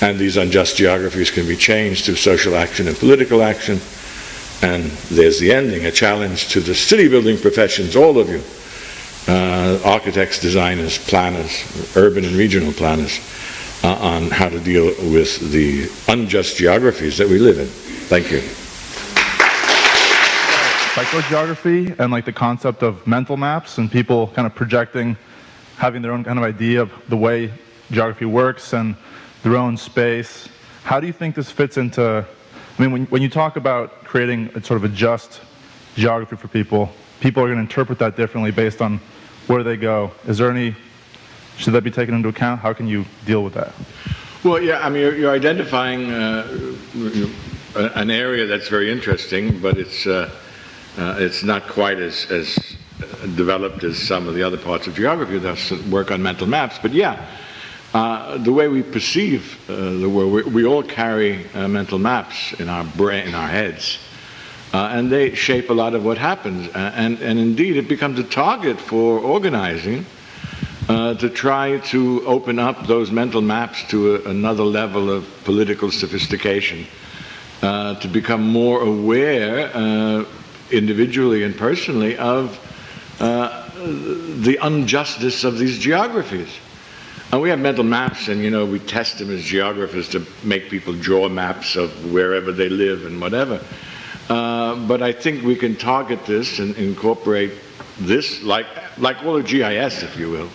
And these unjust geographies can be changed through social action and political action. And there's the ending, a challenge to the city building professions, all of you. Architects, designers, planners, urban and regional planners, on how to deal with the unjust geographies that we live in. Thank you. Psychogeography and like the concept of mental maps and people kind of projecting, having their own kind of idea of the way geography works and their own space. How do you think this fits into, I mean, when you talk about creating a sort of a just geography for people, people are going to interpret that differently based on where they go. Is there any, should that be taken into account? How can you deal with that? Well, yeah, I mean, you're identifying an area that's very interesting, but it's not quite as developed as some of the other parts of geography that work on mental maps. But yeah, the way we perceive the world, we all carry mental maps in our brain, in our heads, and they shape a lot of what happens. And indeed, it becomes a target for organizing to try to open up those mental maps to another level of political sophistication, to become more aware individually and personally of the injustice of these geographies. And we have mental maps, and we test them as geographers to make people draw maps of wherever they live and whatever. But I think we can target this and incorporate this, like all of GIS, if you will.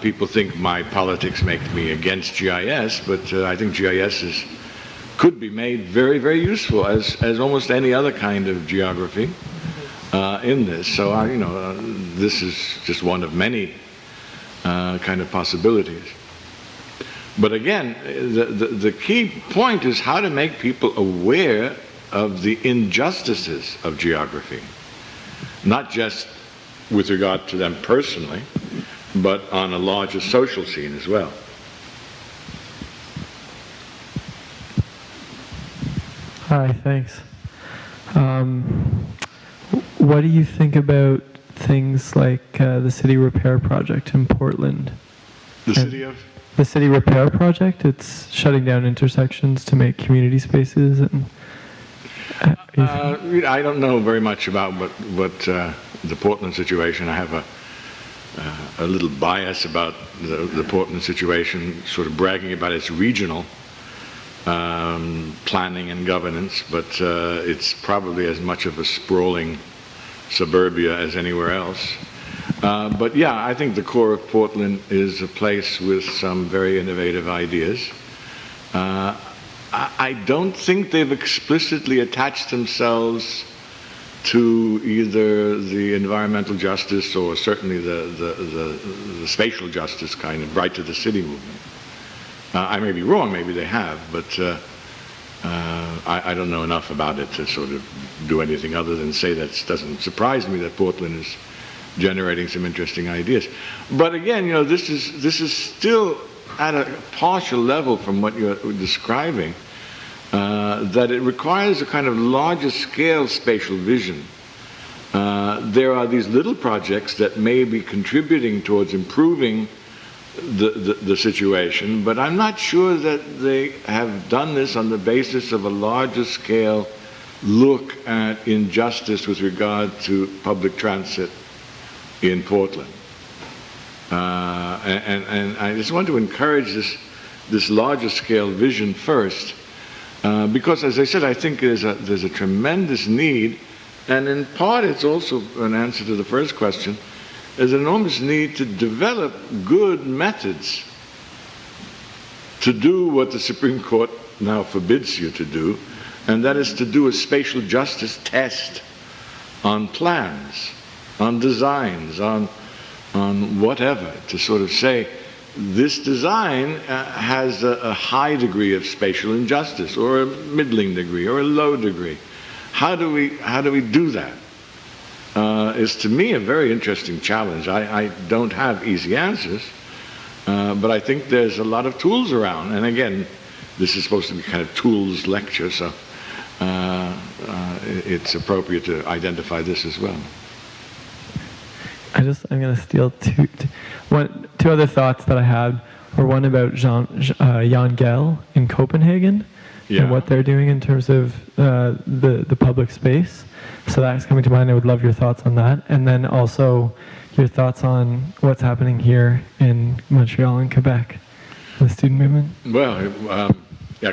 People think my politics make me against GIS, but I think GIS could be made very, very useful as almost any other kind of geography in this. So this is just one of many kind of possibilities. But again, the key point is how to make people aware of the injustices of geography, not just with regard to them personally, but on a larger social scene as well. Hi, thanks. What do you think about things like the city repair project in Portland? The city of? The city repair project, it's shutting down intersections to make community spaces. And I don't know very much about what the Portland situation. I have a little bias about the Portland situation, sort of bragging about its regional planning and governance, but it's probably as much of a sprawling suburbia as anywhere else. But yeah, I think the core of Portland is a place with some very innovative ideas. I don't think they've explicitly attached themselves to either the environmental justice or certainly the spatial justice kind of right to the city movement. I may be wrong, maybe they have, but I don't know enough about it to sort of do anything other than say that it doesn't surprise me that Portland is generating some interesting ideas. But again, this is still at a partial level from what you're describing, that it requires a kind of larger scale spatial vision. There are these little projects that may be contributing towards improving the situation, but I'm not sure that they have done this on the basis of a larger scale look at injustice with regard to public transit in Portland. And I just want to encourage this larger scale vision first, because as I said, I think there's a tremendous need, and in part it's also an answer to the first question. There's an enormous need to develop good methods to do what the Supreme Court now forbids you to do, and that is to do a spatial justice test on plans, on designs, on whatever, to sort of say, this design has a high degree of spatial injustice, or a middling degree, or a low degree. How do we do that? Is to me a very interesting challenge. I don't have easy answers, but I think there's a lot of tools around. And again, this is supposed to be kind of tools lecture, so it's appropriate to identify this as well. I'm going to steal two other thoughts that I had, or one about Jan Gehl in Copenhagen, and what they're doing in terms of the public space. So that's coming to mind. I would love your thoughts on that. And then also your thoughts on what's happening here in Montreal and Quebec, the student movement. Well,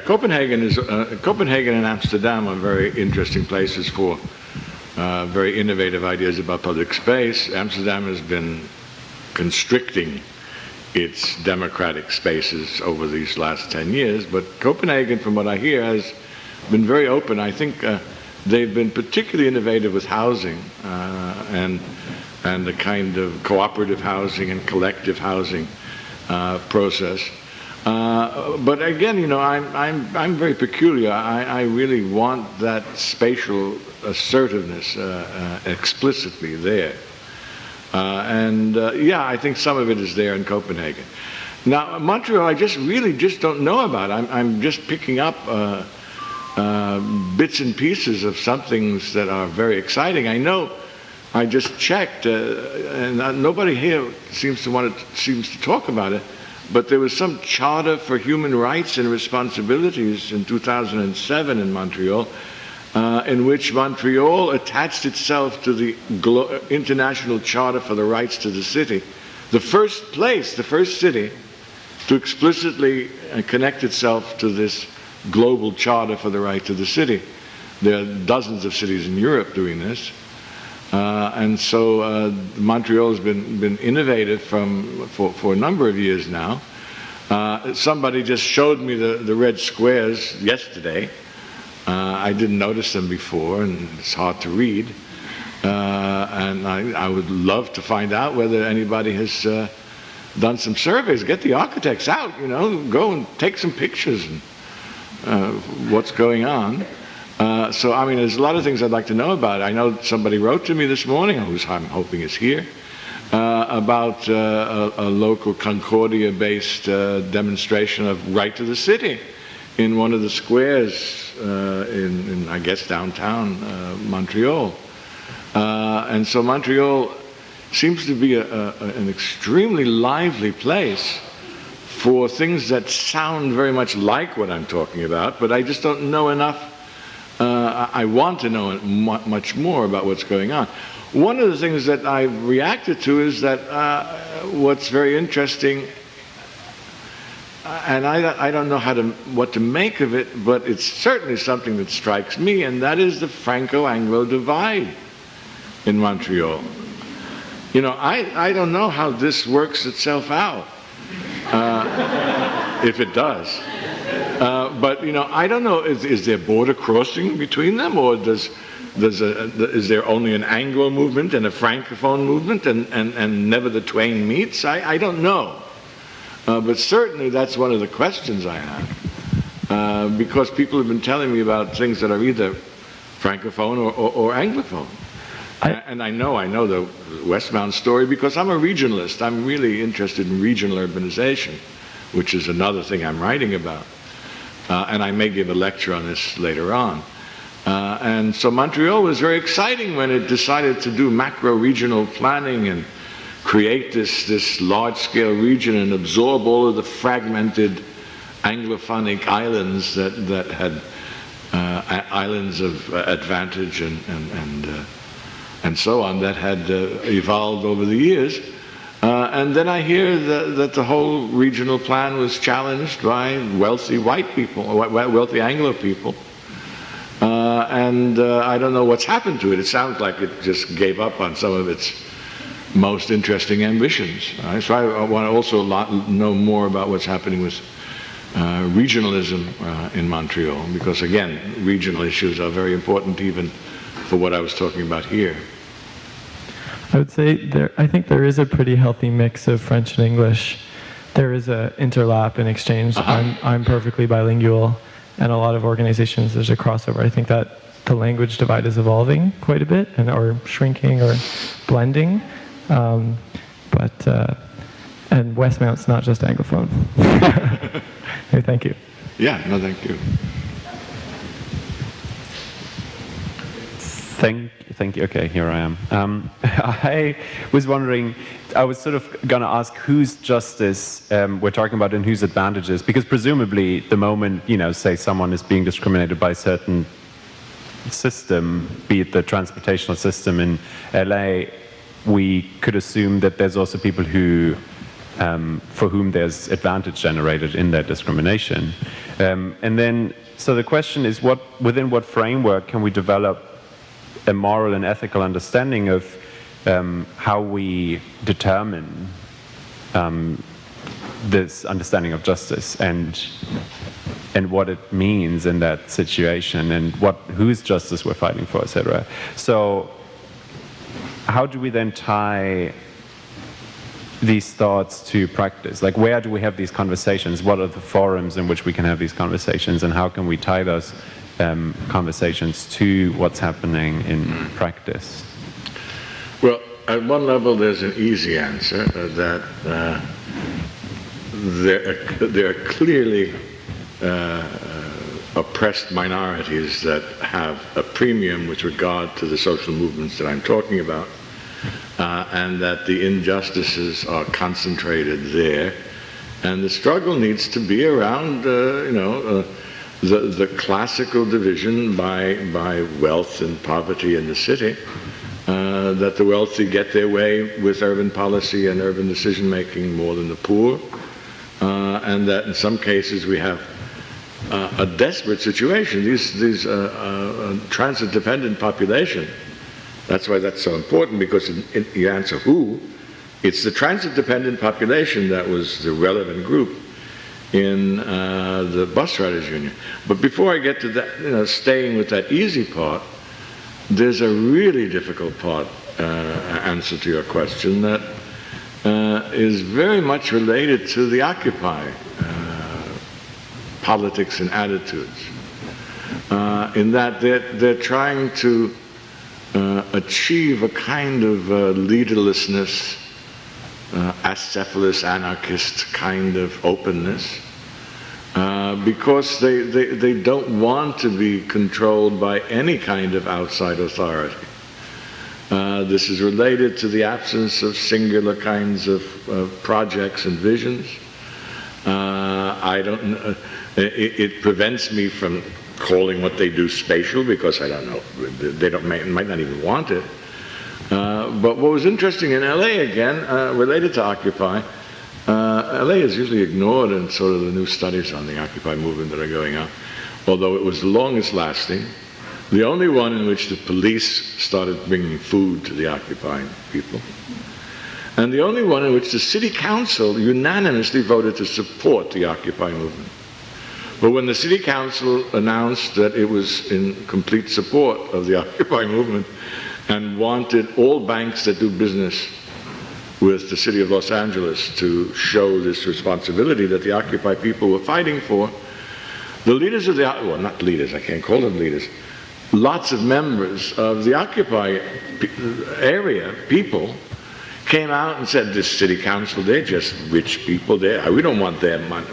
Copenhagen and Amsterdam are very interesting places for very innovative ideas about public space. Amsterdam has been constricting its democratic spaces over these last 10 years, but Copenhagen, from what I hear, has been very open. I think they've been particularly innovative with housing and the kind of cooperative housing and collective housing process. But again, you know, I'm very peculiar. I really want that spatial assertiveness explicitly there. Yeah, I think some of it is there in Copenhagen. Now, Montreal, I really just don't know about. I'm just picking up bits and pieces of some things that are very exciting. I know, I just checked, and nobody here seems to talk about it, but there was some Charter for Human Rights and Responsibilities in 2007 in Montreal, in which Montreal attached itself to the International Charter for the Rights to the City. The first city to explicitly connect itself to this global charter for the right to the city. There are dozens of cities in Europe doing this. And so Montreal has been innovative for a number of years now. Somebody just showed me the red squares yesterday. I didn't notice them before, and it's hard to read. And I would love to find out whether anybody has done some surveys. Get the architects out, you know, go and take some pictures and what's going on. So, I mean, there's a lot of things I'd like to know about. I know somebody wrote to me this morning, who's I'm hoping is here, about a local Concordia-based demonstration of right to the city in one of the squares in I guess, downtown Montreal. And so Montreal seems to be an extremely lively place for things that sound very much like what I'm talking about, but I just don't know enough. I want to know much more about what's going on. One of the things that I've reacted to is that what's very interesting, and I don't know what to make of it, but it's certainly something that strikes me, and that is the Franco-Anglo divide in Montreal. You know, I don't know how this works itself out, if it does. But, you know, I don't know, is there border crossing between them, or is there only an Anglo movement and a Francophone movement, and never the twain meets? I don't know. But certainly that's one of the questions I have, because people have been telling me about things that are either Francophone or Anglophone. And I know the Westmount story because I'm a regionalist. I'm really interested in regional urbanization, which is another thing I'm writing about. And I may give a lecture on this later on. And so Montreal was very exciting when it decided to do macro-regional planning and create this large-scale region and absorb all of the fragmented Anglophonic islands that had islands of advantage and so on that had evolved over the years. And then I hear that the whole regional plan was challenged by wealthy white people, wealthy Anglo people. I don't know what's happened to it. It sounds like it just gave up on some of its most interesting ambitions. So I want to also know more about what's happening with regionalism in Montreal, because again, regional issues are very important even for what I was talking about here. I would say I think there is a pretty healthy mix of French and English. There is a interlap and exchange. I'm perfectly bilingual, and a lot of organizations, there's a crossover. I think that the language divide is evolving quite a bit, or shrinking or blending. And Westmount's not just Anglophone. Hey, thank you. Yeah, no, thank you. Thank you. Okay, here I am. I was wondering, I was sort of going to ask whose justice we're talking about and whose advantages, because presumably the moment, you know, say someone is being discriminated by a certain system, be it the transportational system in LA, we could assume that there's also people who, for whom there's advantage generated in that discrimination. And then, so the question is, within what framework can we develop a moral and ethical understanding of how we determine this understanding of justice and what it means in that situation, and whose justice we're fighting for, etc. So how do we then tie these thoughts to practice? Like, where do we have these conversations? What are the forums in which we can have these conversations, and how can we tie those conversations to what's happening in practice? Well, at one level, there's an easy answer that there are clearly oppressed minorities that have a premium with regard to the social movements that I'm talking about, and that the injustices are concentrated there, and the struggle needs to be around, the classical division by wealth and poverty in the city, that the wealthy get their way with urban policy and urban decision-making more than the poor, and that in some cases we have a desperate situation. These transit-dependent population, that's why that's so important, because you answer who, it's the transit-dependent population that was the relevant group in the bus riders union. But before I get to that, staying with that easy part, there's a really difficult part, answer to your question, that is very much related to the Occupy politics and attitudes, in that they're trying to achieve a kind of leaderlessness, acephalous anarchist kind of openness, because they don't want to be controlled by any kind of outside authority. This is related to the absence of singular kinds of projects and visions. It prevents me from calling what they do spatial, because I don't know, they might not even want it. But what was interesting in LA, again, related to Occupy, LA is usually ignored in sort of the new studies on the Occupy movement that are going on, although it was the longest lasting, the only one in which the police started bringing food to the occupying people, and the only one in which the city council unanimously voted to support the Occupy movement. But when the city council announced that it was in complete support of the Occupy movement and wanted all banks that do business with the city of Los Angeles to show this responsibility that the Occupy people were fighting for, the leaders of the, well, not leaders, I can't call them leaders, lots of members of the Occupy area, people, came out and said, this city council, they're just rich people, we don't want their money,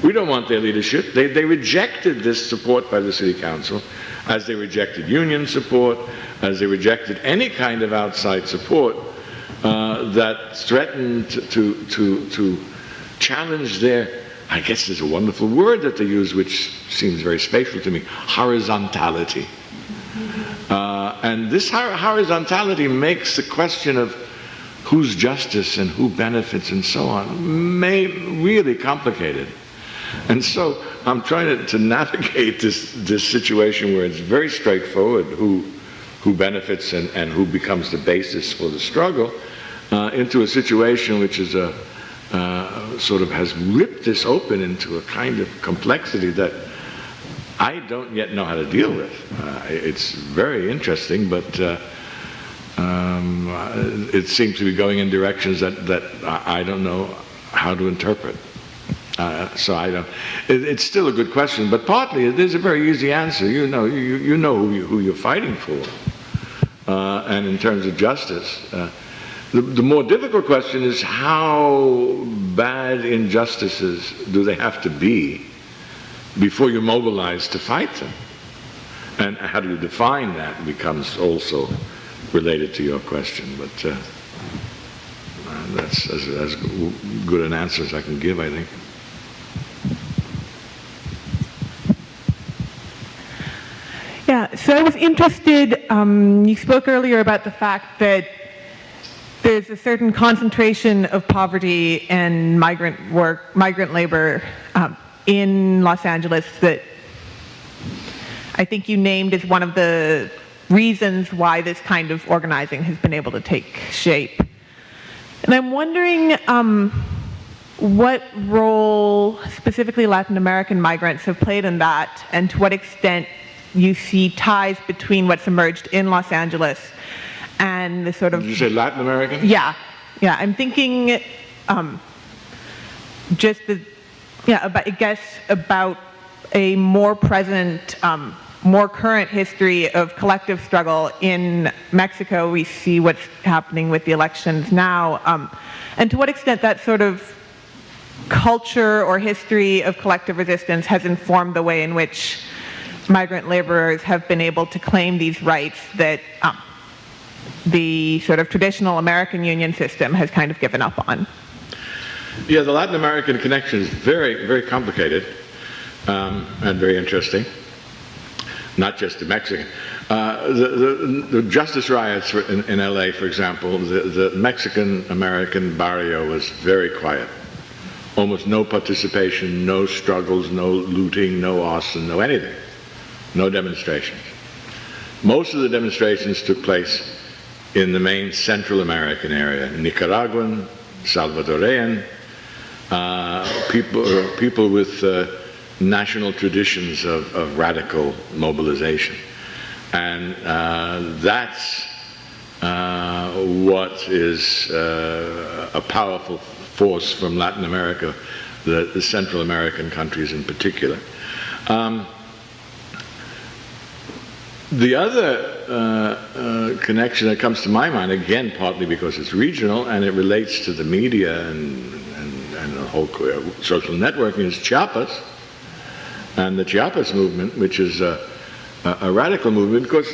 we don't want their leadership. They rejected this support by the city council, as they rejected union support, as they rejected any kind of outside support that threatened to challenge their, I guess there's a wonderful word that they use which seems very spatial to me, horizontality. And this horizontality makes the question of whose justice and who benefits and so on really complicated. And so I'm trying to navigate this situation where it's very straightforward who benefits and who becomes the basis for the struggle, into a situation which is sort of has ripped this open into a kind of complexity that I don't yet know how to deal with. It's very interesting, but it seems to be going in directions that I don't know how to interpret. So I don't. It's still a good question, but partly there's a very easy answer. You know who you're fighting for, and in terms of justice, the more difficult question is how bad injustices do they have to be before you're mobilized to fight them, and how do you define that becomes also related to your question. But that's as good an answer as I can give, I think. Yeah, so I was interested, you spoke earlier about the fact that there's a certain concentration of poverty and migrant labor in Los Angeles that I think you named as one of the reasons why this kind of organizing has been able to take shape. And I'm wondering what role specifically Latin American migrants have played in that, and to what extent you see ties between what's emerged in Los Angeles and the sort of... Did you say Latin American? Yeah. yeah, I'm thinking just the, yeah, about, I guess about a more present, more current history of collective struggle in Mexico. We see what's happening with the elections now, and to what extent that sort of culture or history of collective resistance has informed the way in which migrant laborers have been able to claim these rights that the sort of traditional American union system has kind of given up on. Yeah, the Latin American connection is very, very complicated and very interesting. Not just the Mexican. The justice riots in LA, for example, the Mexican-American barrio was very quiet. Almost no participation, no struggles, no looting, no arson, no anything. No demonstrations. Most of the demonstrations took place in the main Central American area, Nicaraguan, Salvadorean, people with national traditions of radical mobilization. And that's what is a powerful force from Latin America, the Central American countries in particular. The other connection that comes to my mind, again, partly because it's regional and it relates to the media and the whole social networking, is Chiapas. And the Chiapas movement, which is a radical movement, because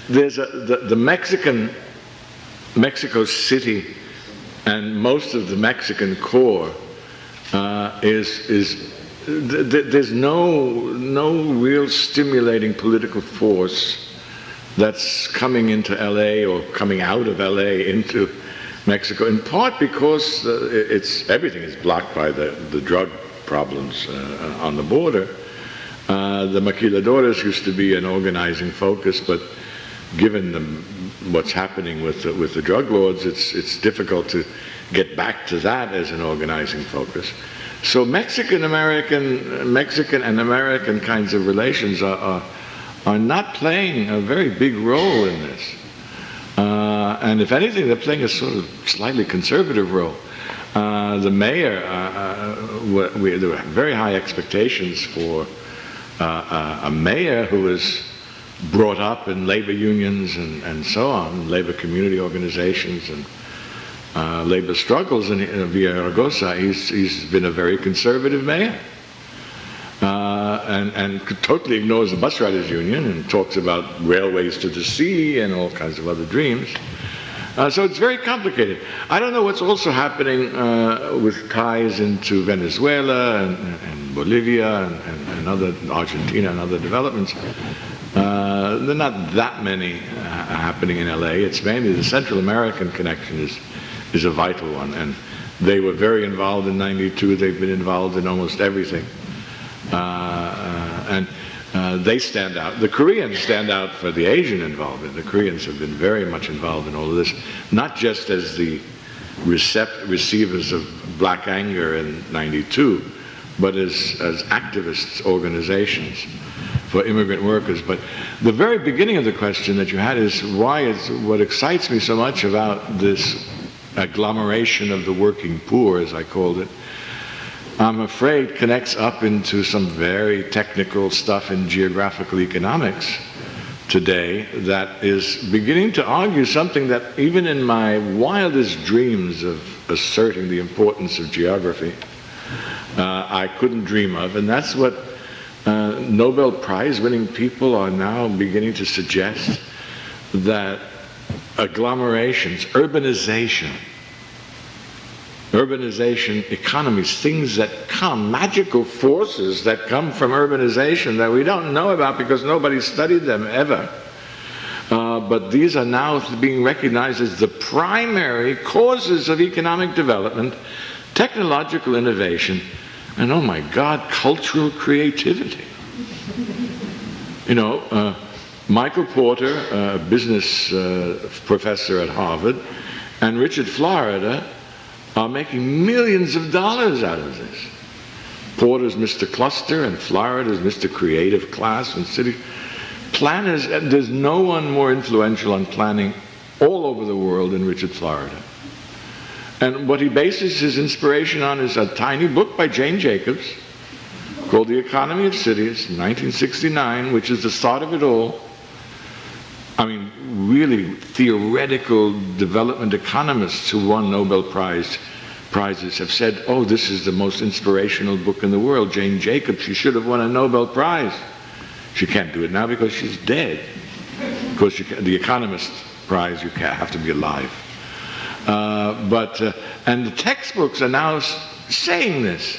there's the Mexico City and most of the Mexican core there's no real stimulating political force that's coming into LA or coming out of LA into Mexico, in part because everything is blocked by the drug problems on the border. The maquiladores used to be an organizing focus, but given what's happening with the drug lords, it's difficult to get back to that as an organizing focus. So Mexican and American kinds of relations are not playing a very big role in this. And if anything, they're playing a sort of slightly conservative role. The mayor, there were very high expectations for a mayor who was brought up in labor unions and so on, labor community organizations and labor struggles in Villaraigosa. He's been a very conservative mayor and totally ignores the bus riders union and talks about railways to the sea and all kinds of other dreams. So it's very complicated. I don't know what's also happening with ties into Venezuela and Bolivia and other, Argentina and other developments. There are not that many happening in LA. It's mainly the Central American connection is a vital one, and they were very involved in '92. They've been involved in almost everything, and they stand out. The Koreans stand out for the Asian involvement. The Koreans have been very much involved in all of this, not just as the receivers of black anger in '92, but as activists, organizations for immigrant workers. But the very beginning of the question that you had is what excites me so much about this agglomeration of the working poor, as I called it, I'm afraid connects up into some very technical stuff in geographical economics today that is beginning to argue something that even in my wildest dreams of asserting the importance of geography, I couldn't dream of, and that's what Nobel Prize winning people are now beginning to suggest, that agglomerations, urbanization, economies, things that come, magical forces that come from urbanization that we don't know about because nobody studied them ever. But these are now being recognized as the primary causes of economic development, technological innovation, and oh my God, cultural creativity. You know, Michael Porter, a business professor at Harvard, and Richard Florida are making millions of dollars out of this. Porter's Mr. Cluster and Florida's Mr. Creative Class and City Planners. There's no one more influential on planning all over the world than Richard Florida. And what he bases his inspiration on is a tiny book by Jane Jacobs called The Economy of Cities, 1969, which is the start of it all. I mean, really theoretical development economists who won Nobel prizes have said, oh, this is the most inspirational book in the world. Jane Jacobs, she should have won a Nobel Prize. She can't do it now because she's dead. Of course, the Economist Prize, you have to be alive. And the textbooks are now saying this,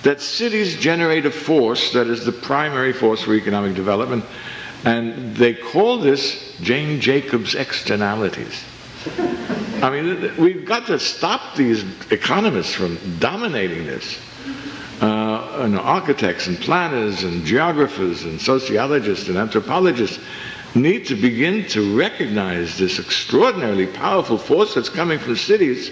that cities generate a force that is the primary force for economic development, and they call this Jane Jacobs externalities. I mean, we've got to stop these economists from dominating this. Architects and planners and geographers and sociologists and anthropologists need to begin to recognize this extraordinarily powerful force that's coming from cities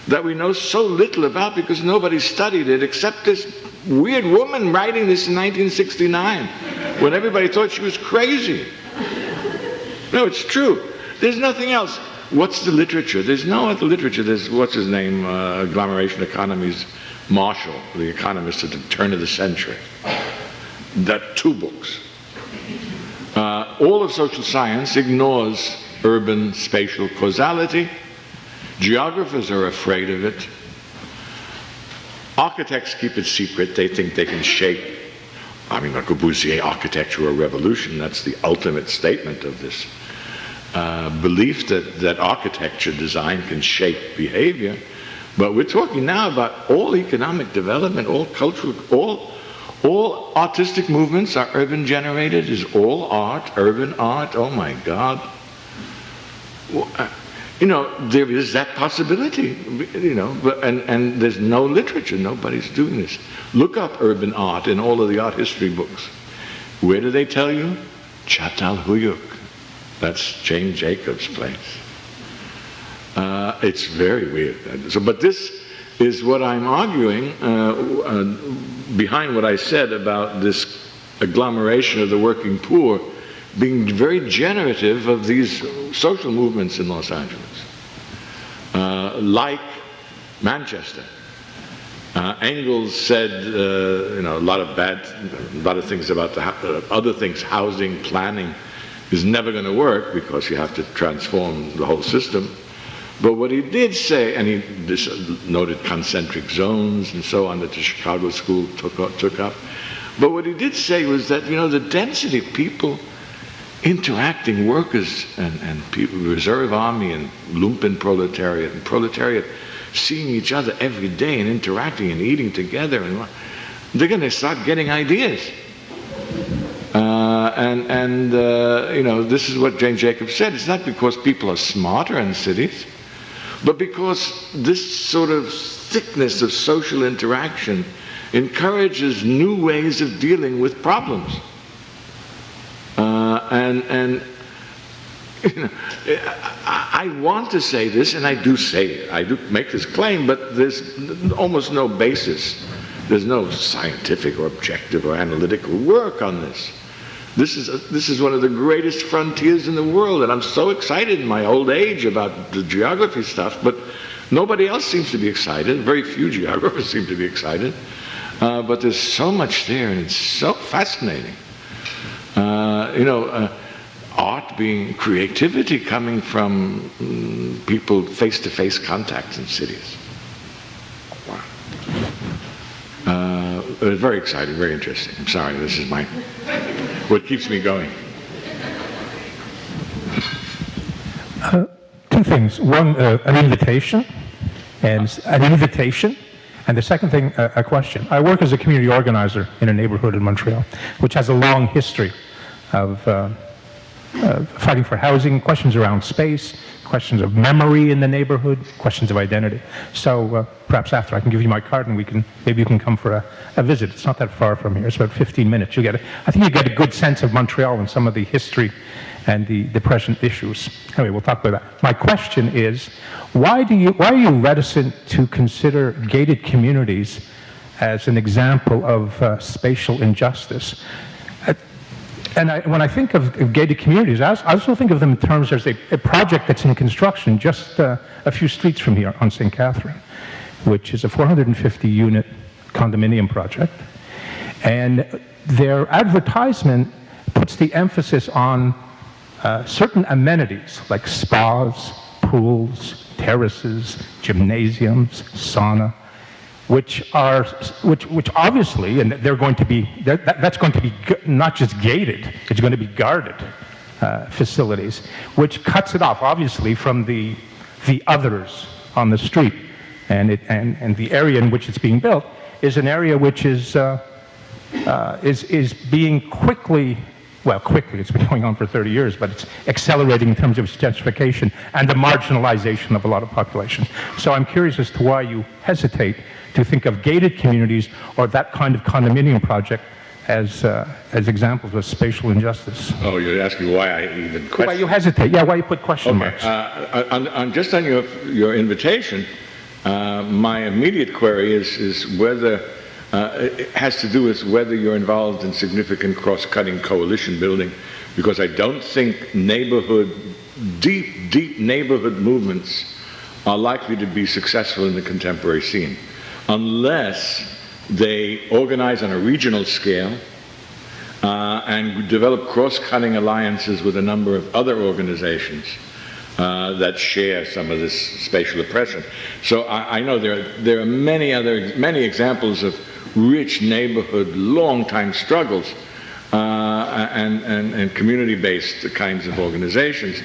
that we know so little about because nobody studied it except this weird woman writing this in 1969 when everybody thought she was crazy. No, it's true. There's nothing else. What's the literature? There's no other literature. There's, what's his name, Agglomeration Economies, Marshall, the economist at the turn of the century. That 2 books. All of social science ignores urban spatial causality. Geographers are afraid of it. Architects keep it secret. They think they can shape, Le Corbusier, architecture or revolution. That's the ultimate statement of this belief that architecture design can shape behavior. But we're talking now about all economic development, all cultural, all artistic movements are urban generated. Is all art urban art? Oh my God. There is that possibility, and there's no literature. Nobody's doing this. Look up urban art in all of the art history books. Where do they tell you? Çatalhöyük. That's Jane Jacobs' place. It's very weird. But this is what I'm arguing behind what I said about this agglomeration of the working poor being very generative of these social movements in Los Angeles, like Manchester. Engels said, a lot of things about other things, housing, planning, is never going to work because you have to transform the whole system. But what he did say, and he noted concentric zones and so on that the Chicago School took up. But what he did say was that, the density of people interacting, workers and people, reserve army and lumpen proletariat, and proletariat seeing each other every day and interacting and eating together, and they're going to start getting ideas. This is what Jane Jacobs said. It's not because people are smarter in cities, but because this sort of thickness of social interaction encourages new ways of dealing with problems. I want to say this, and I do say it. I do make this claim, but there's almost no basis. There's no scientific or objective or analytical work on this. This is one of the greatest frontiers in the world, and I'm so excited in my old age about the geography stuff, but nobody else seems to be excited. Very few geographers seem to be excited. But there's so much there, and it's so fascinating. Art being creativity coming from people face-to-face contact in cities. Wow. It was very exciting, very interesting. I'm sorry, this is what keeps me going. 2 things. One, an invitation, and the second thing, a question. I work as a community organizer in a neighborhood in Montreal, which has a long history of fighting for housing, questions around space, questions of memory in the neighborhood, questions of identity. So perhaps after I can give you my card and maybe you can come for a visit. It's not that far from here. It's about 15 minutes. I think you get a good sense of Montreal and some of the history and the present issues. Anyway, we'll talk about that. My question is, why are you reticent to consider gated communities as an example of spatial injustice? when I think of gated communities, I also think of them in terms as a project that's in construction just a few streets from here on St. Catherine, which is a 450-unit condominium project. And their advertisement puts the emphasis on certain amenities like spas, pools, terraces, gymnasiums, sauna, which obviously, and they're going to be, that's going to be not just gated, it's going to be guarded facilities, which cuts it off obviously from the others on the street, and the area in which it's being built is an area which is being quickly, it's been going on for 30 years, but it's accelerating in terms of its gentrification and the marginalization of a lot of populations. So I'm curious as to why you hesitate to think of gated communities or that kind of condominium project as examples of spatial injustice. Oh, you're asking why I even question? Why you hesitate? Yeah, why you put question marks? Just on your invitation, my immediate query is whether it has to do with whether you're involved in significant cross-cutting coalition building, because I don't think deep neighborhood movements are likely to be successful in the contemporary scene unless they organize on a regional scale and develop cross-cutting alliances with a number of other organizations that share some of this spatial oppression. So I know there are many examples of rich neighborhood, long-time struggles and community-based kinds of organizations,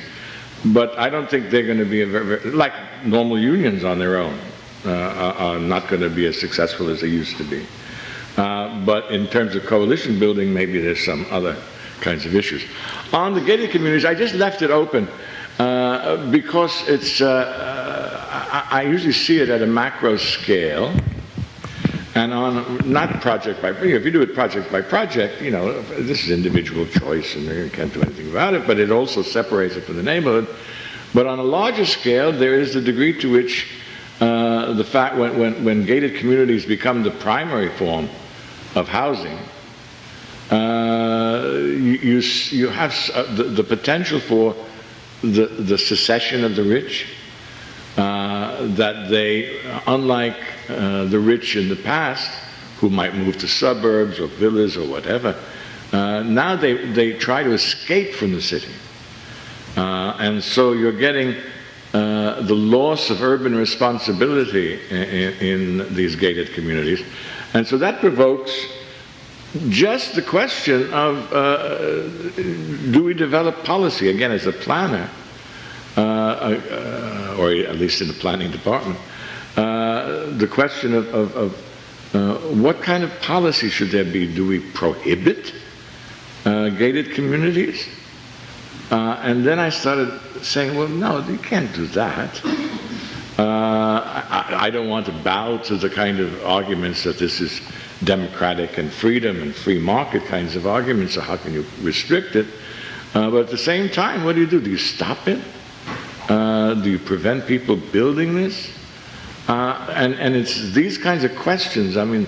but I don't think they're going to be like normal unions on their own are not going to be as successful as they used to be. But in terms of coalition building, maybe there's some other kinds of issues. On the gated communities, I just left it open because it's, I usually see it at a macro scale, and on not project by, if you do it project by project, you know, this is individual choice and you can't do anything about it, but it also separates it from the neighborhood. But on a larger scale, there is the degree to which the fact when gated communities become the primary form of housing, you have the potential for the secession of the rich, that they, unlike the rich in the past, who might move to suburbs or villas or whatever, now they try to escape from the city. And so you're getting the loss of urban responsibility in these gated communities. And so that provokes just the question of do we develop policy, again as a planner, or at least in the planning department, the question of what kind of policy should there be? Do we prohibit gated communities? And then I started saying, well, no, you can't do that. I don't want to bow to the kind of arguments that this is democratic and freedom and free market kinds of arguments, so how can you restrict it? But at the same time, what do? Do you stop it? Do you prevent people building this? And it's these kinds of questions. I mean,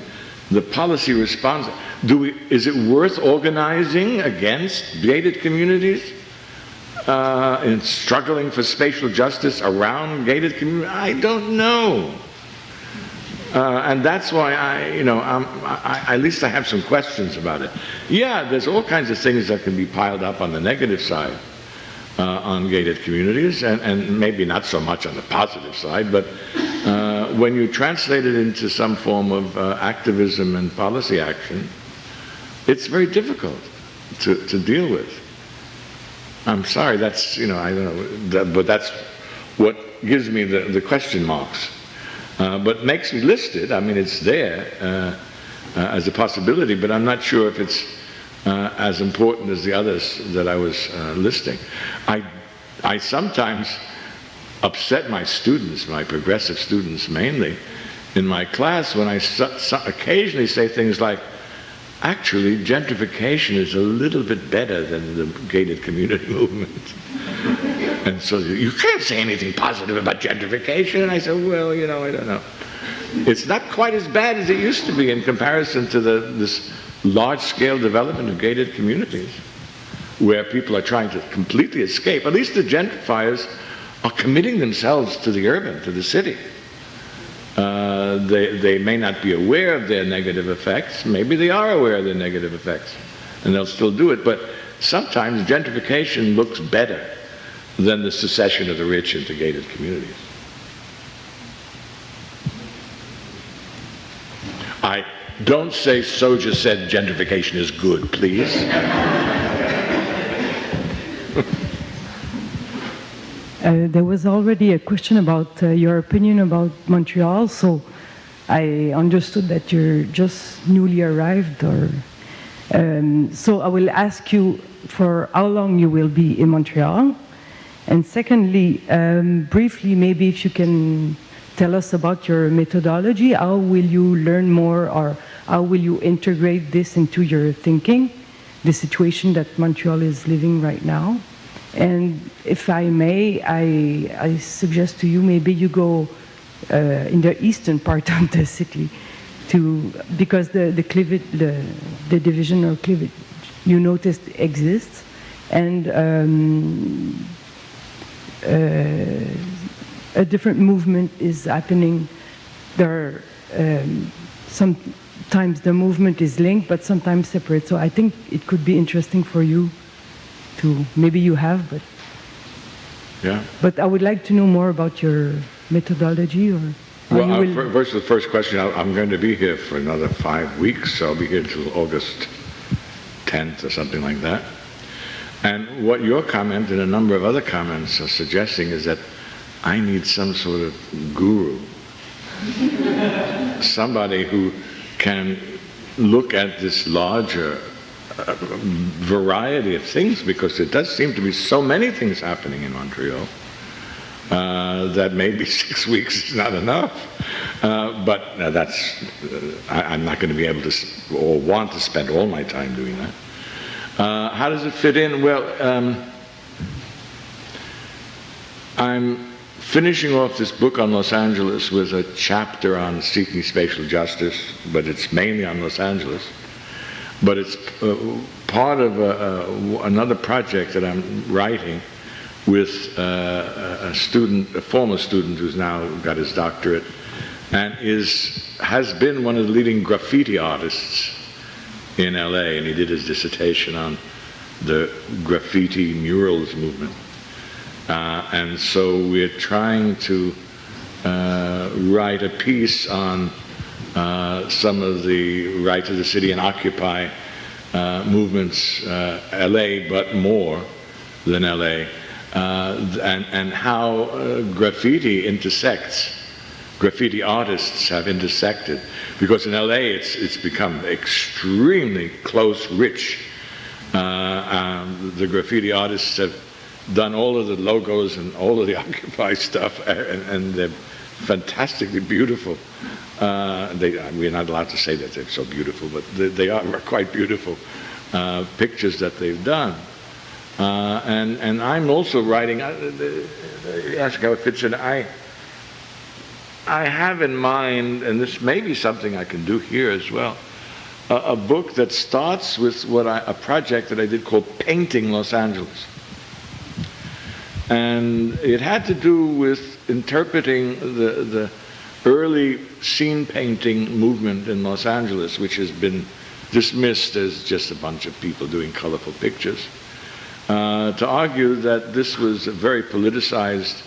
the policy response, is it worth organizing against gated communities? In struggling for spatial justice around gated communities? I don't know. And that's why at least I have some questions about it. Yeah, there's all kinds of things that can be piled up on the negative side on gated communities, and maybe not so much on the positive side, but when you translate it into some form of activism and policy action, it's very difficult to deal with. I'm sorry, that's, I don't know, but that's what gives me the question marks. But makes me list it. I mean, it's there as a possibility, but I'm not sure if it's as important as the others that I was listing. I sometimes upset my students, my progressive students mainly, in my class when I occasionally say things like, actually, gentrification is a little bit better than the gated community movement. And so you can't say anything positive about gentrification. And I said, well, I don't know. It's not quite as bad as it used to be in comparison to this large-scale development of gated communities. where people are trying to completely escape. At least the gentrifiers are committing themselves to the urban, to the city. They may not be aware of their negative effects. Maybe they are aware of their negative effects, and they'll still do it. But sometimes gentrification looks better than the secession of the rich into gated communities. I don't say Soja said gentrification is good, please. There was already a question about your opinion about Montreal, so I understood that you're just newly arrived, or so I will ask you for how long you will be in Montreal, and secondly, briefly, maybe if you can tell us about your methodology. How will you learn more, or how will you integrate this into your thinking, the situation that Montreal is living right now? And if I may, I suggest to you maybe you go in the eastern part of the city, because the cleavage, the division or cleavage you noticed exists, and a different movement is happening. There are sometimes the movement is linked, but sometimes separate. So I think it could be interesting for you to, maybe you have, but yeah. But I would like to know more about your methodology, or well, first, the first question. I'm going to be here for another 5 weeks, so I'll be here until August 10th or something like that. And what your comment and a number of other comments are suggesting is that I need some sort of guru, somebody who can look at this larger variety of things, because there does seem to be so many things happening in Montreal that maybe 6 weeks is not enough. But I'm not going to be able to or want to spend all my time doing that. How does it fit in? Well, I'm finishing off this book on Los Angeles with a chapter on seeking spatial justice, but it's mainly on Los Angeles. But it's part of another project that I'm writing with a former student who's now got his doctorate, and has been one of the leading graffiti artists in LA, and he did his dissertation on the graffiti murals movement. And so we're trying to write a piece on some of the Right to the City and Occupy movements, LA, but more than LA, and how graffiti intersects. Graffiti artists have intersected, because in LA it's become extremely close, rich. The graffiti artists have done all of the logos and all of the Occupy stuff, and they're fantastically beautiful. We're not allowed to say that they're so beautiful, but they are quite beautiful pictures that they've done. And I'm also writing, ask how it fits in, I have in mind, and this may be something I can do here as well, a book that starts with a project that I did called Painting Los Angeles. And it had to do with interpreting the early scene painting movement in Los Angeles, which has been dismissed as just a bunch of people doing colorful pictures, to argue that this was a very politicized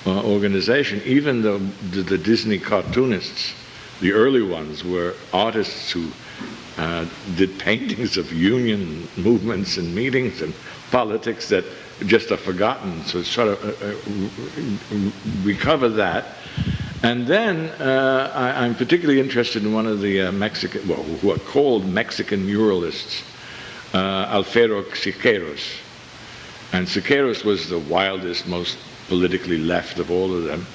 organization. Even though the Disney cartoonists, the early ones, were artists who did paintings of union movements and meetings and politics that just are forgotten. So it's trying to recover that. And then I'm particularly interested in one of the Mexican, who are called Mexican muralists, Alfredo Siqueiros. And Siqueiros was the wildest, most politically left of all of them,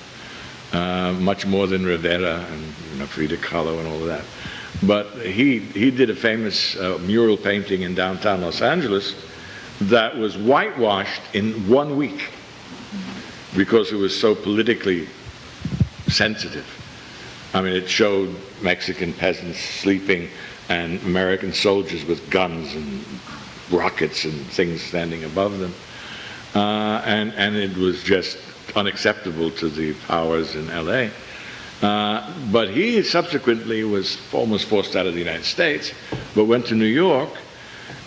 much more than Rivera and Frida Kahlo and all of that. But he did a famous mural painting in downtown Los Angeles that was whitewashed in 1 week because it was so politically sensitive. I mean, it showed Mexican peasants sleeping and American soldiers with guns and rockets and things standing above them. And it was just unacceptable to the powers in LA. But he subsequently was almost forced out of the United States, but went to New York.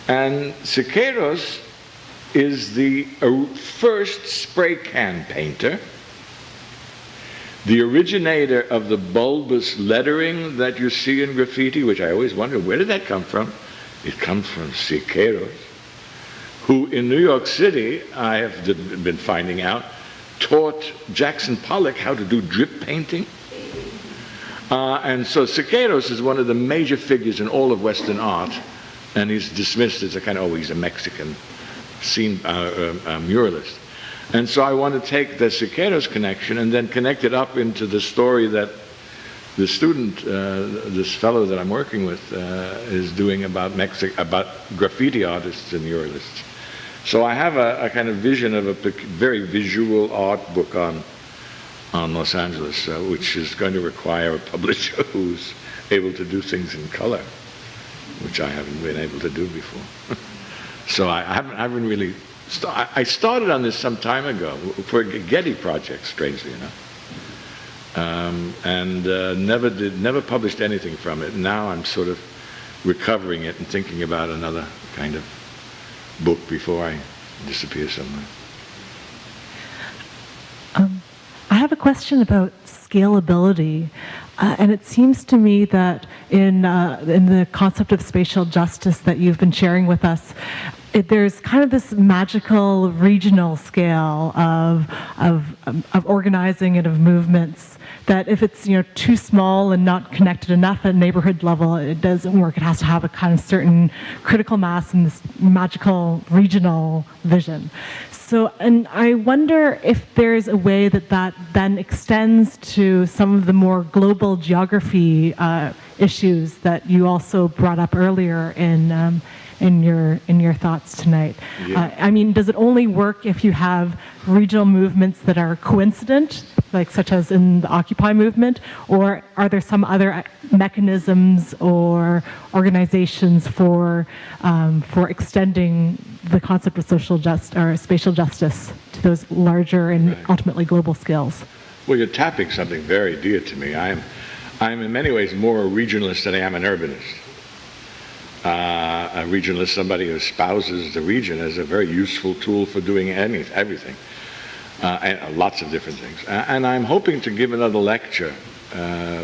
And Siqueiros is the first spray can painter, the originator of the bulbous lettering that you see in graffiti, which I always wondered, where did that come from? It comes from Siqueiros, who in New York City, I have been finding out, taught Jackson Pollock how to do drip painting. And so Siqueiros is one of the major figures in all of Western art, and he's dismissed as a kind of, oh, he's a Mexican scene muralist. And so I want to take the Siqueiros connection and then connect it up into the story that the student, this fellow that I'm working with, is doing about graffiti artists and muralists. So I have a kind of vision of a very visual art book on Los Angeles, which is going to require a publisher who's able to do things in color, which I haven't been able to do before. So I haven't really. I started on this some time ago for a Getty project, strangely enough, and never published anything from it. Now I'm sort of recovering it and thinking about another kind of book before I disappear somewhere. I have a question about scalability, and it seems to me that in the concept of spatial justice that you've been sharing with us, there's kind of this magical regional scale of organizing and of movements that if it's too small and not connected enough at neighborhood level, it doesn't work. It has to have a kind of certain critical mass in this magical regional vision. So, and I wonder if there's a way that then extends to some of the more global geography issues that you also brought up earlier in your thoughts tonight. Yeah. I mean, does it only work if you have regional movements that are coincident, like such as in the Occupy movement, or are there some other mechanisms or organizations for extending the concept of social justice or spatial justice to those larger and ultimately global scales? Well, you're tapping something very dear to me. I'm in many ways more a regionalist than I am an urbanist. A regionalist, somebody who espouses the region as a very useful tool for doing everything, and lots of different things. And I'm hoping to give another lecture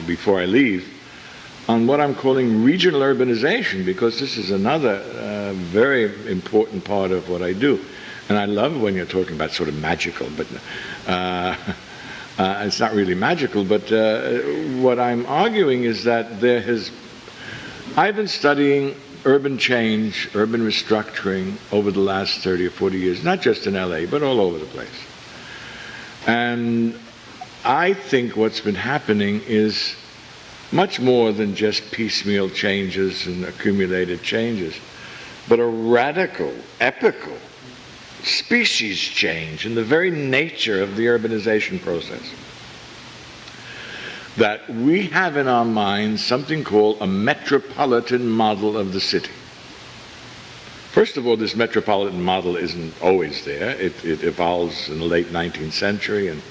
before I leave on what I'm calling regional urbanization, because this is another very important part of what I do. And I love when you're talking about sort of magical, but it's not really magical, but what I'm arguing is that I've been studying urban change, urban restructuring over the last 30 or 40 years, not just in LA, but all over the place. And I think what's been happening is much more than just piecemeal changes and accumulated changes, but a radical, epical species change in the very nature of the urbanization process. That we have in our minds something called a metropolitan model of the city. First of all, this metropolitan model isn't always there. It evolves in the late 19th century and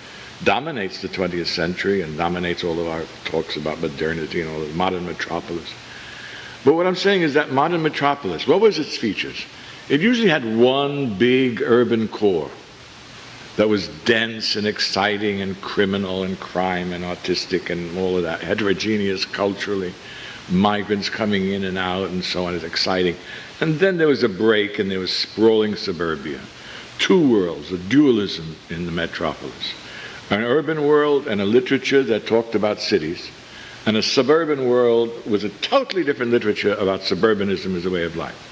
dominates the 20th century and dominates all of our talks about modernity and all the modern metropolis. But what I'm saying is that modern metropolis, what was its features? It usually had one big urban core that was dense and exciting and criminal and crime and artistic and all of that, heterogeneous culturally, migrants coming in and out and so on. It's exciting. And then there was a break and there was sprawling suburbia. Two worlds, a dualism in the metropolis. An urban world and a literature that talked about cities, and a suburban world with a totally different literature about suburbanism as a way of life.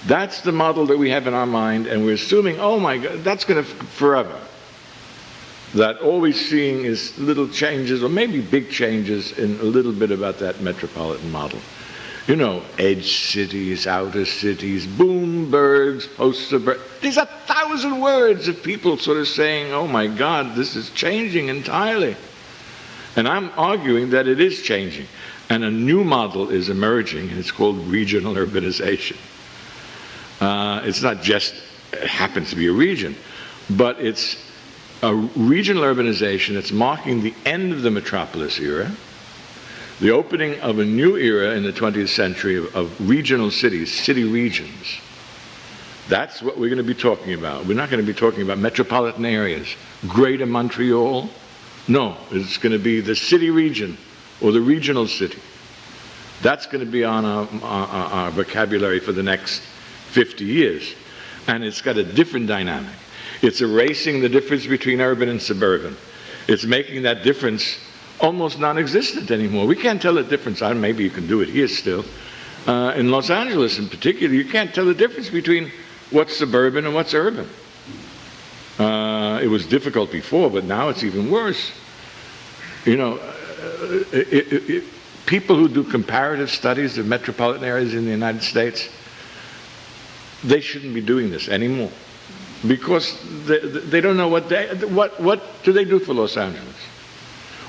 That's the model that we have in our mind, and we're assuming, oh my God, that's going to forever. That all we're seeing is little changes, or maybe big changes, in a little bit about that metropolitan model. You know, edge cities, outer cities, boomburgs, post-suburban. These are 1,000 words of people sort of saying, oh my God, this is changing entirely. And I'm arguing that it is changing. And a new model is emerging, and it's called regional urbanization. It's not just, it happens to be a region, but it's a regional urbanization that's marking the end of the metropolis era, the opening of a new era in the 20th century of regional cities, city regions. That's what we're going to be talking about. We're not going to be talking about metropolitan areas, Greater Montreal. No, it's going to be the city region or the regional city. That's going to be on our vocabulary for the next 50 years. And it's got a different dynamic. It's erasing the difference between urban and suburban. It's making that difference almost non-existent anymore. We can't tell the difference. Maybe you can do it here still. In Los Angeles in particular, you can't tell the difference between what's suburban and what's urban. It was difficult before, but now it's even worse. You know, people who do comparative studies of metropolitan areas in the United States, they shouldn't be doing this anymore, because they don't know what do they do for Los Angeles.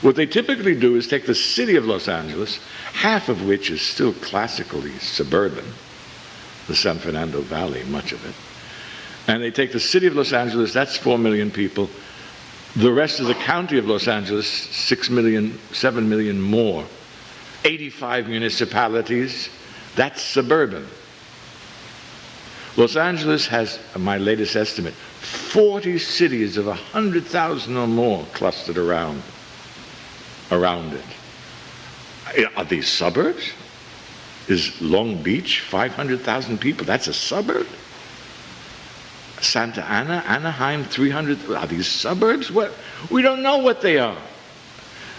What they typically do is take the city of Los Angeles, half of which is still classically suburban, the San Fernando Valley, much of it, and they take the city of Los Angeles, that's 4 million people, the rest of the county of Los Angeles, 6 million, 7 million more, 85 municipalities, that's suburban. Los Angeles has, my latest estimate, 40 cities of 100,000 or more clustered around it. Are these suburbs? Is Long Beach 500,000 people? That's a suburb? Santa Ana, Anaheim, 300, are these suburbs? What? We don't know what they are.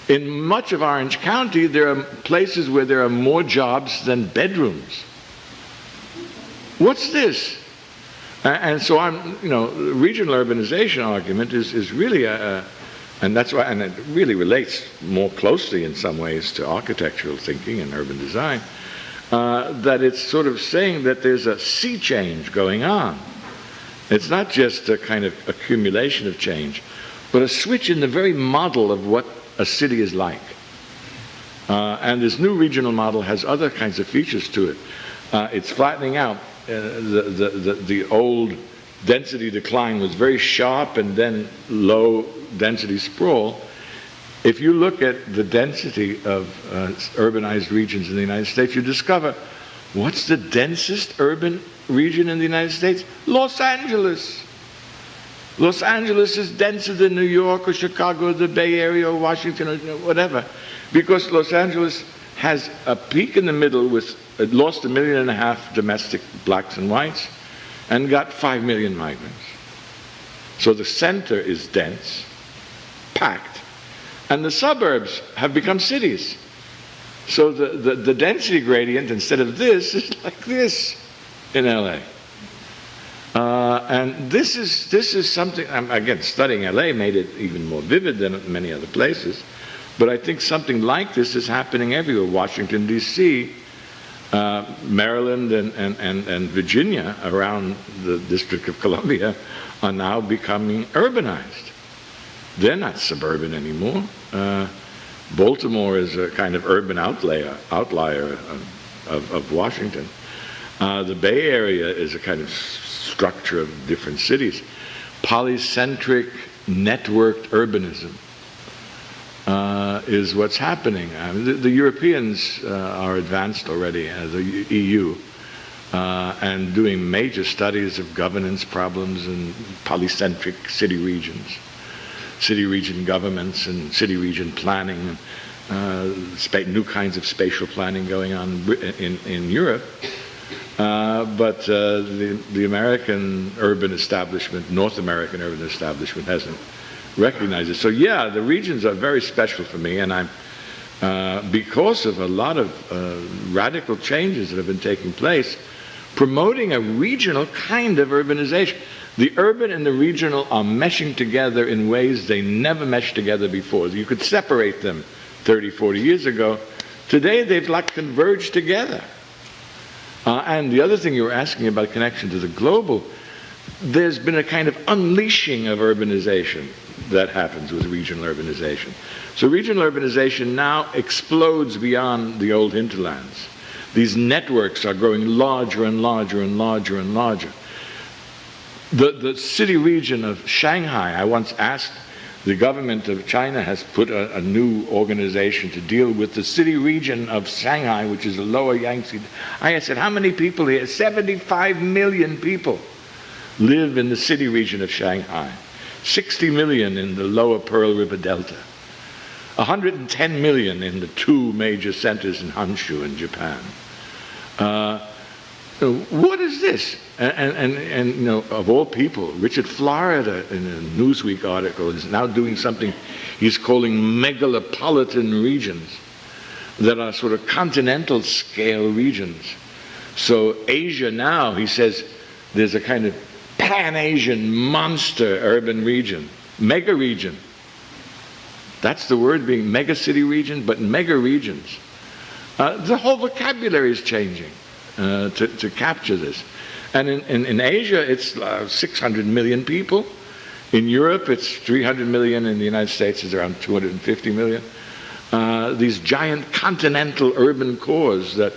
In much of Orange County, there are places where there are more jobs than bedrooms. What's this? And so the regional urbanization argument is really and that's why, and it really relates more closely in some ways to architectural thinking and urban design, that it's sort of saying that there's a sea change going on. It's not just a kind of accumulation of change, but a switch in the very model of what a city is like. And this new regional model has other kinds of features to it. It's flattening out. The old density decline was very sharp and then low density sprawl. If you look at the density of urbanized regions in the United States, you discover what's the densest urban region in the United States? Los Angeles. Los Angeles is denser than New York or Chicago or the Bay Area or Washington or whatever, because Los Angeles has a peak in the middle with, it lost 1.5 million domestic blacks and whites and got 5 million migrants. So the center is dense, packed, and the suburbs have become cities. So the density gradient, instead of this, is like this in LA. And this is something, again, studying LA made it even more vivid than many other places, but I think something like this is happening everywhere. Washington, D.C., Maryland and Virginia around the District of Columbia are now becoming urbanized. They're not suburban anymore. Baltimore is a kind of urban outlier of Washington. The Bay Area is a kind of structure of different cities. Polycentric, networked urbanism is what's happening. The Europeans are advanced already, the EU, and doing major studies of governance problems and polycentric city regions, city region governments and city region planning, new kinds of spatial planning going on in Europe. But the American urban establishment, North American urban establishment, hasn't recognized it. So yeah, the regions are very special for me, and I'm, because of a lot of radical changes that have been taking place, promoting a regional kind of urbanization. The urban and the regional are meshing together in ways they never meshed together before. You could separate them 30, 40 years ago. Today they've like converged together. And the other thing you were asking about connection to the global, there's been a kind of unleashing of urbanization that happens with regional urbanization. So regional urbanization now explodes beyond the old hinterlands. These networks are growing larger and larger and larger and larger. The city region of Shanghai, I once asked, the government of China has put a new organization to deal with the city region of Shanghai, which is the lower Yangtze. I said, how many people here? 75 million people live in the city region of Shanghai. 60 million in the lower Pearl River Delta. 110 million in the two major centers in Honshu in Japan. What is this? And you know, of all people, Richard Florida in a Newsweek article is now doing something he's calling megalopolitan regions that are sort of continental scale regions. So Asia now, he says, there's a kind of Pan-Asian monster urban region, mega region. That's the word, being mega city region, but mega regions. The whole vocabulary is changing to capture this. And in Asia, it's 600 million people. In Europe, it's 300 million. In the United States, it's around 250 million. These giant continental urban cores that,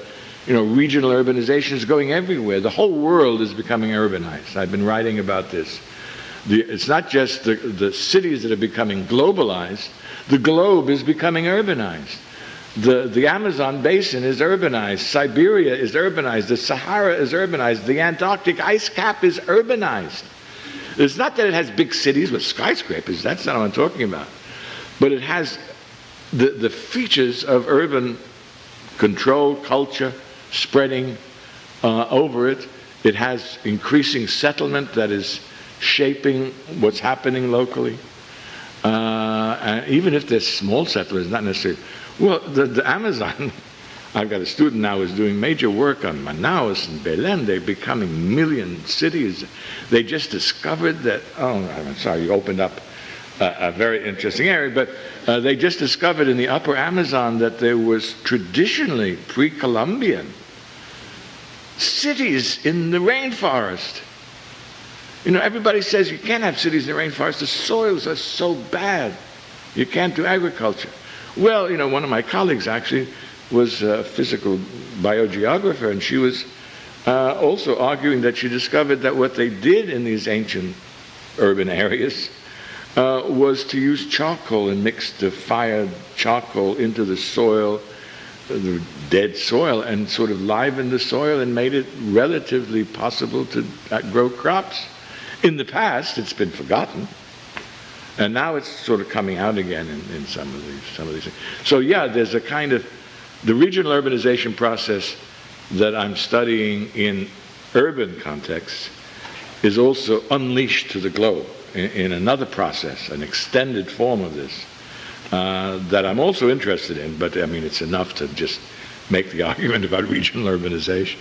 you know, regional urbanization is going everywhere. The whole world is becoming urbanized. I've been writing about this. It's not just the cities that are becoming globalized. The globe is becoming urbanized. The Amazon basin is urbanized. Siberia is urbanized. The Sahara is urbanized. The Antarctic ice cap is urbanized. It's not that it has big cities with skyscrapers. That's not what I'm talking about. But it has the features of urban control, culture, spreading over it. It has increasing settlement that is shaping what's happening locally. And even if there's small settlers, not necessarily. Well, the Amazon, I've got a student now who's doing major work on Manaus and Belém. They're becoming million cities. They just discovered that, oh, I'm sorry, you opened up a very interesting area, but they just discovered in the upper Amazon that there was traditionally, pre-Columbian, cities in the rainforest. You know, everybody says you can't have cities in the rainforest. The soils are so bad. You can't do agriculture. Well, you know, one of my colleagues actually was a physical biogeographer, and she was also arguing that she discovered that what they did in these ancient urban areas was to use charcoal and mix the fired charcoal into the soil, the dead soil, and sort of livened the soil and made it relatively possible to grow crops. In the past, it's been forgotten. And now it's sort of coming out again in some of these things. So yeah, there's a kind of, the regional urbanization process that I'm studying in urban contexts is also unleashed to the globe in another process, an extended form of this, that I'm also interested in, but I mean, it's enough to just make the argument about regional urbanization.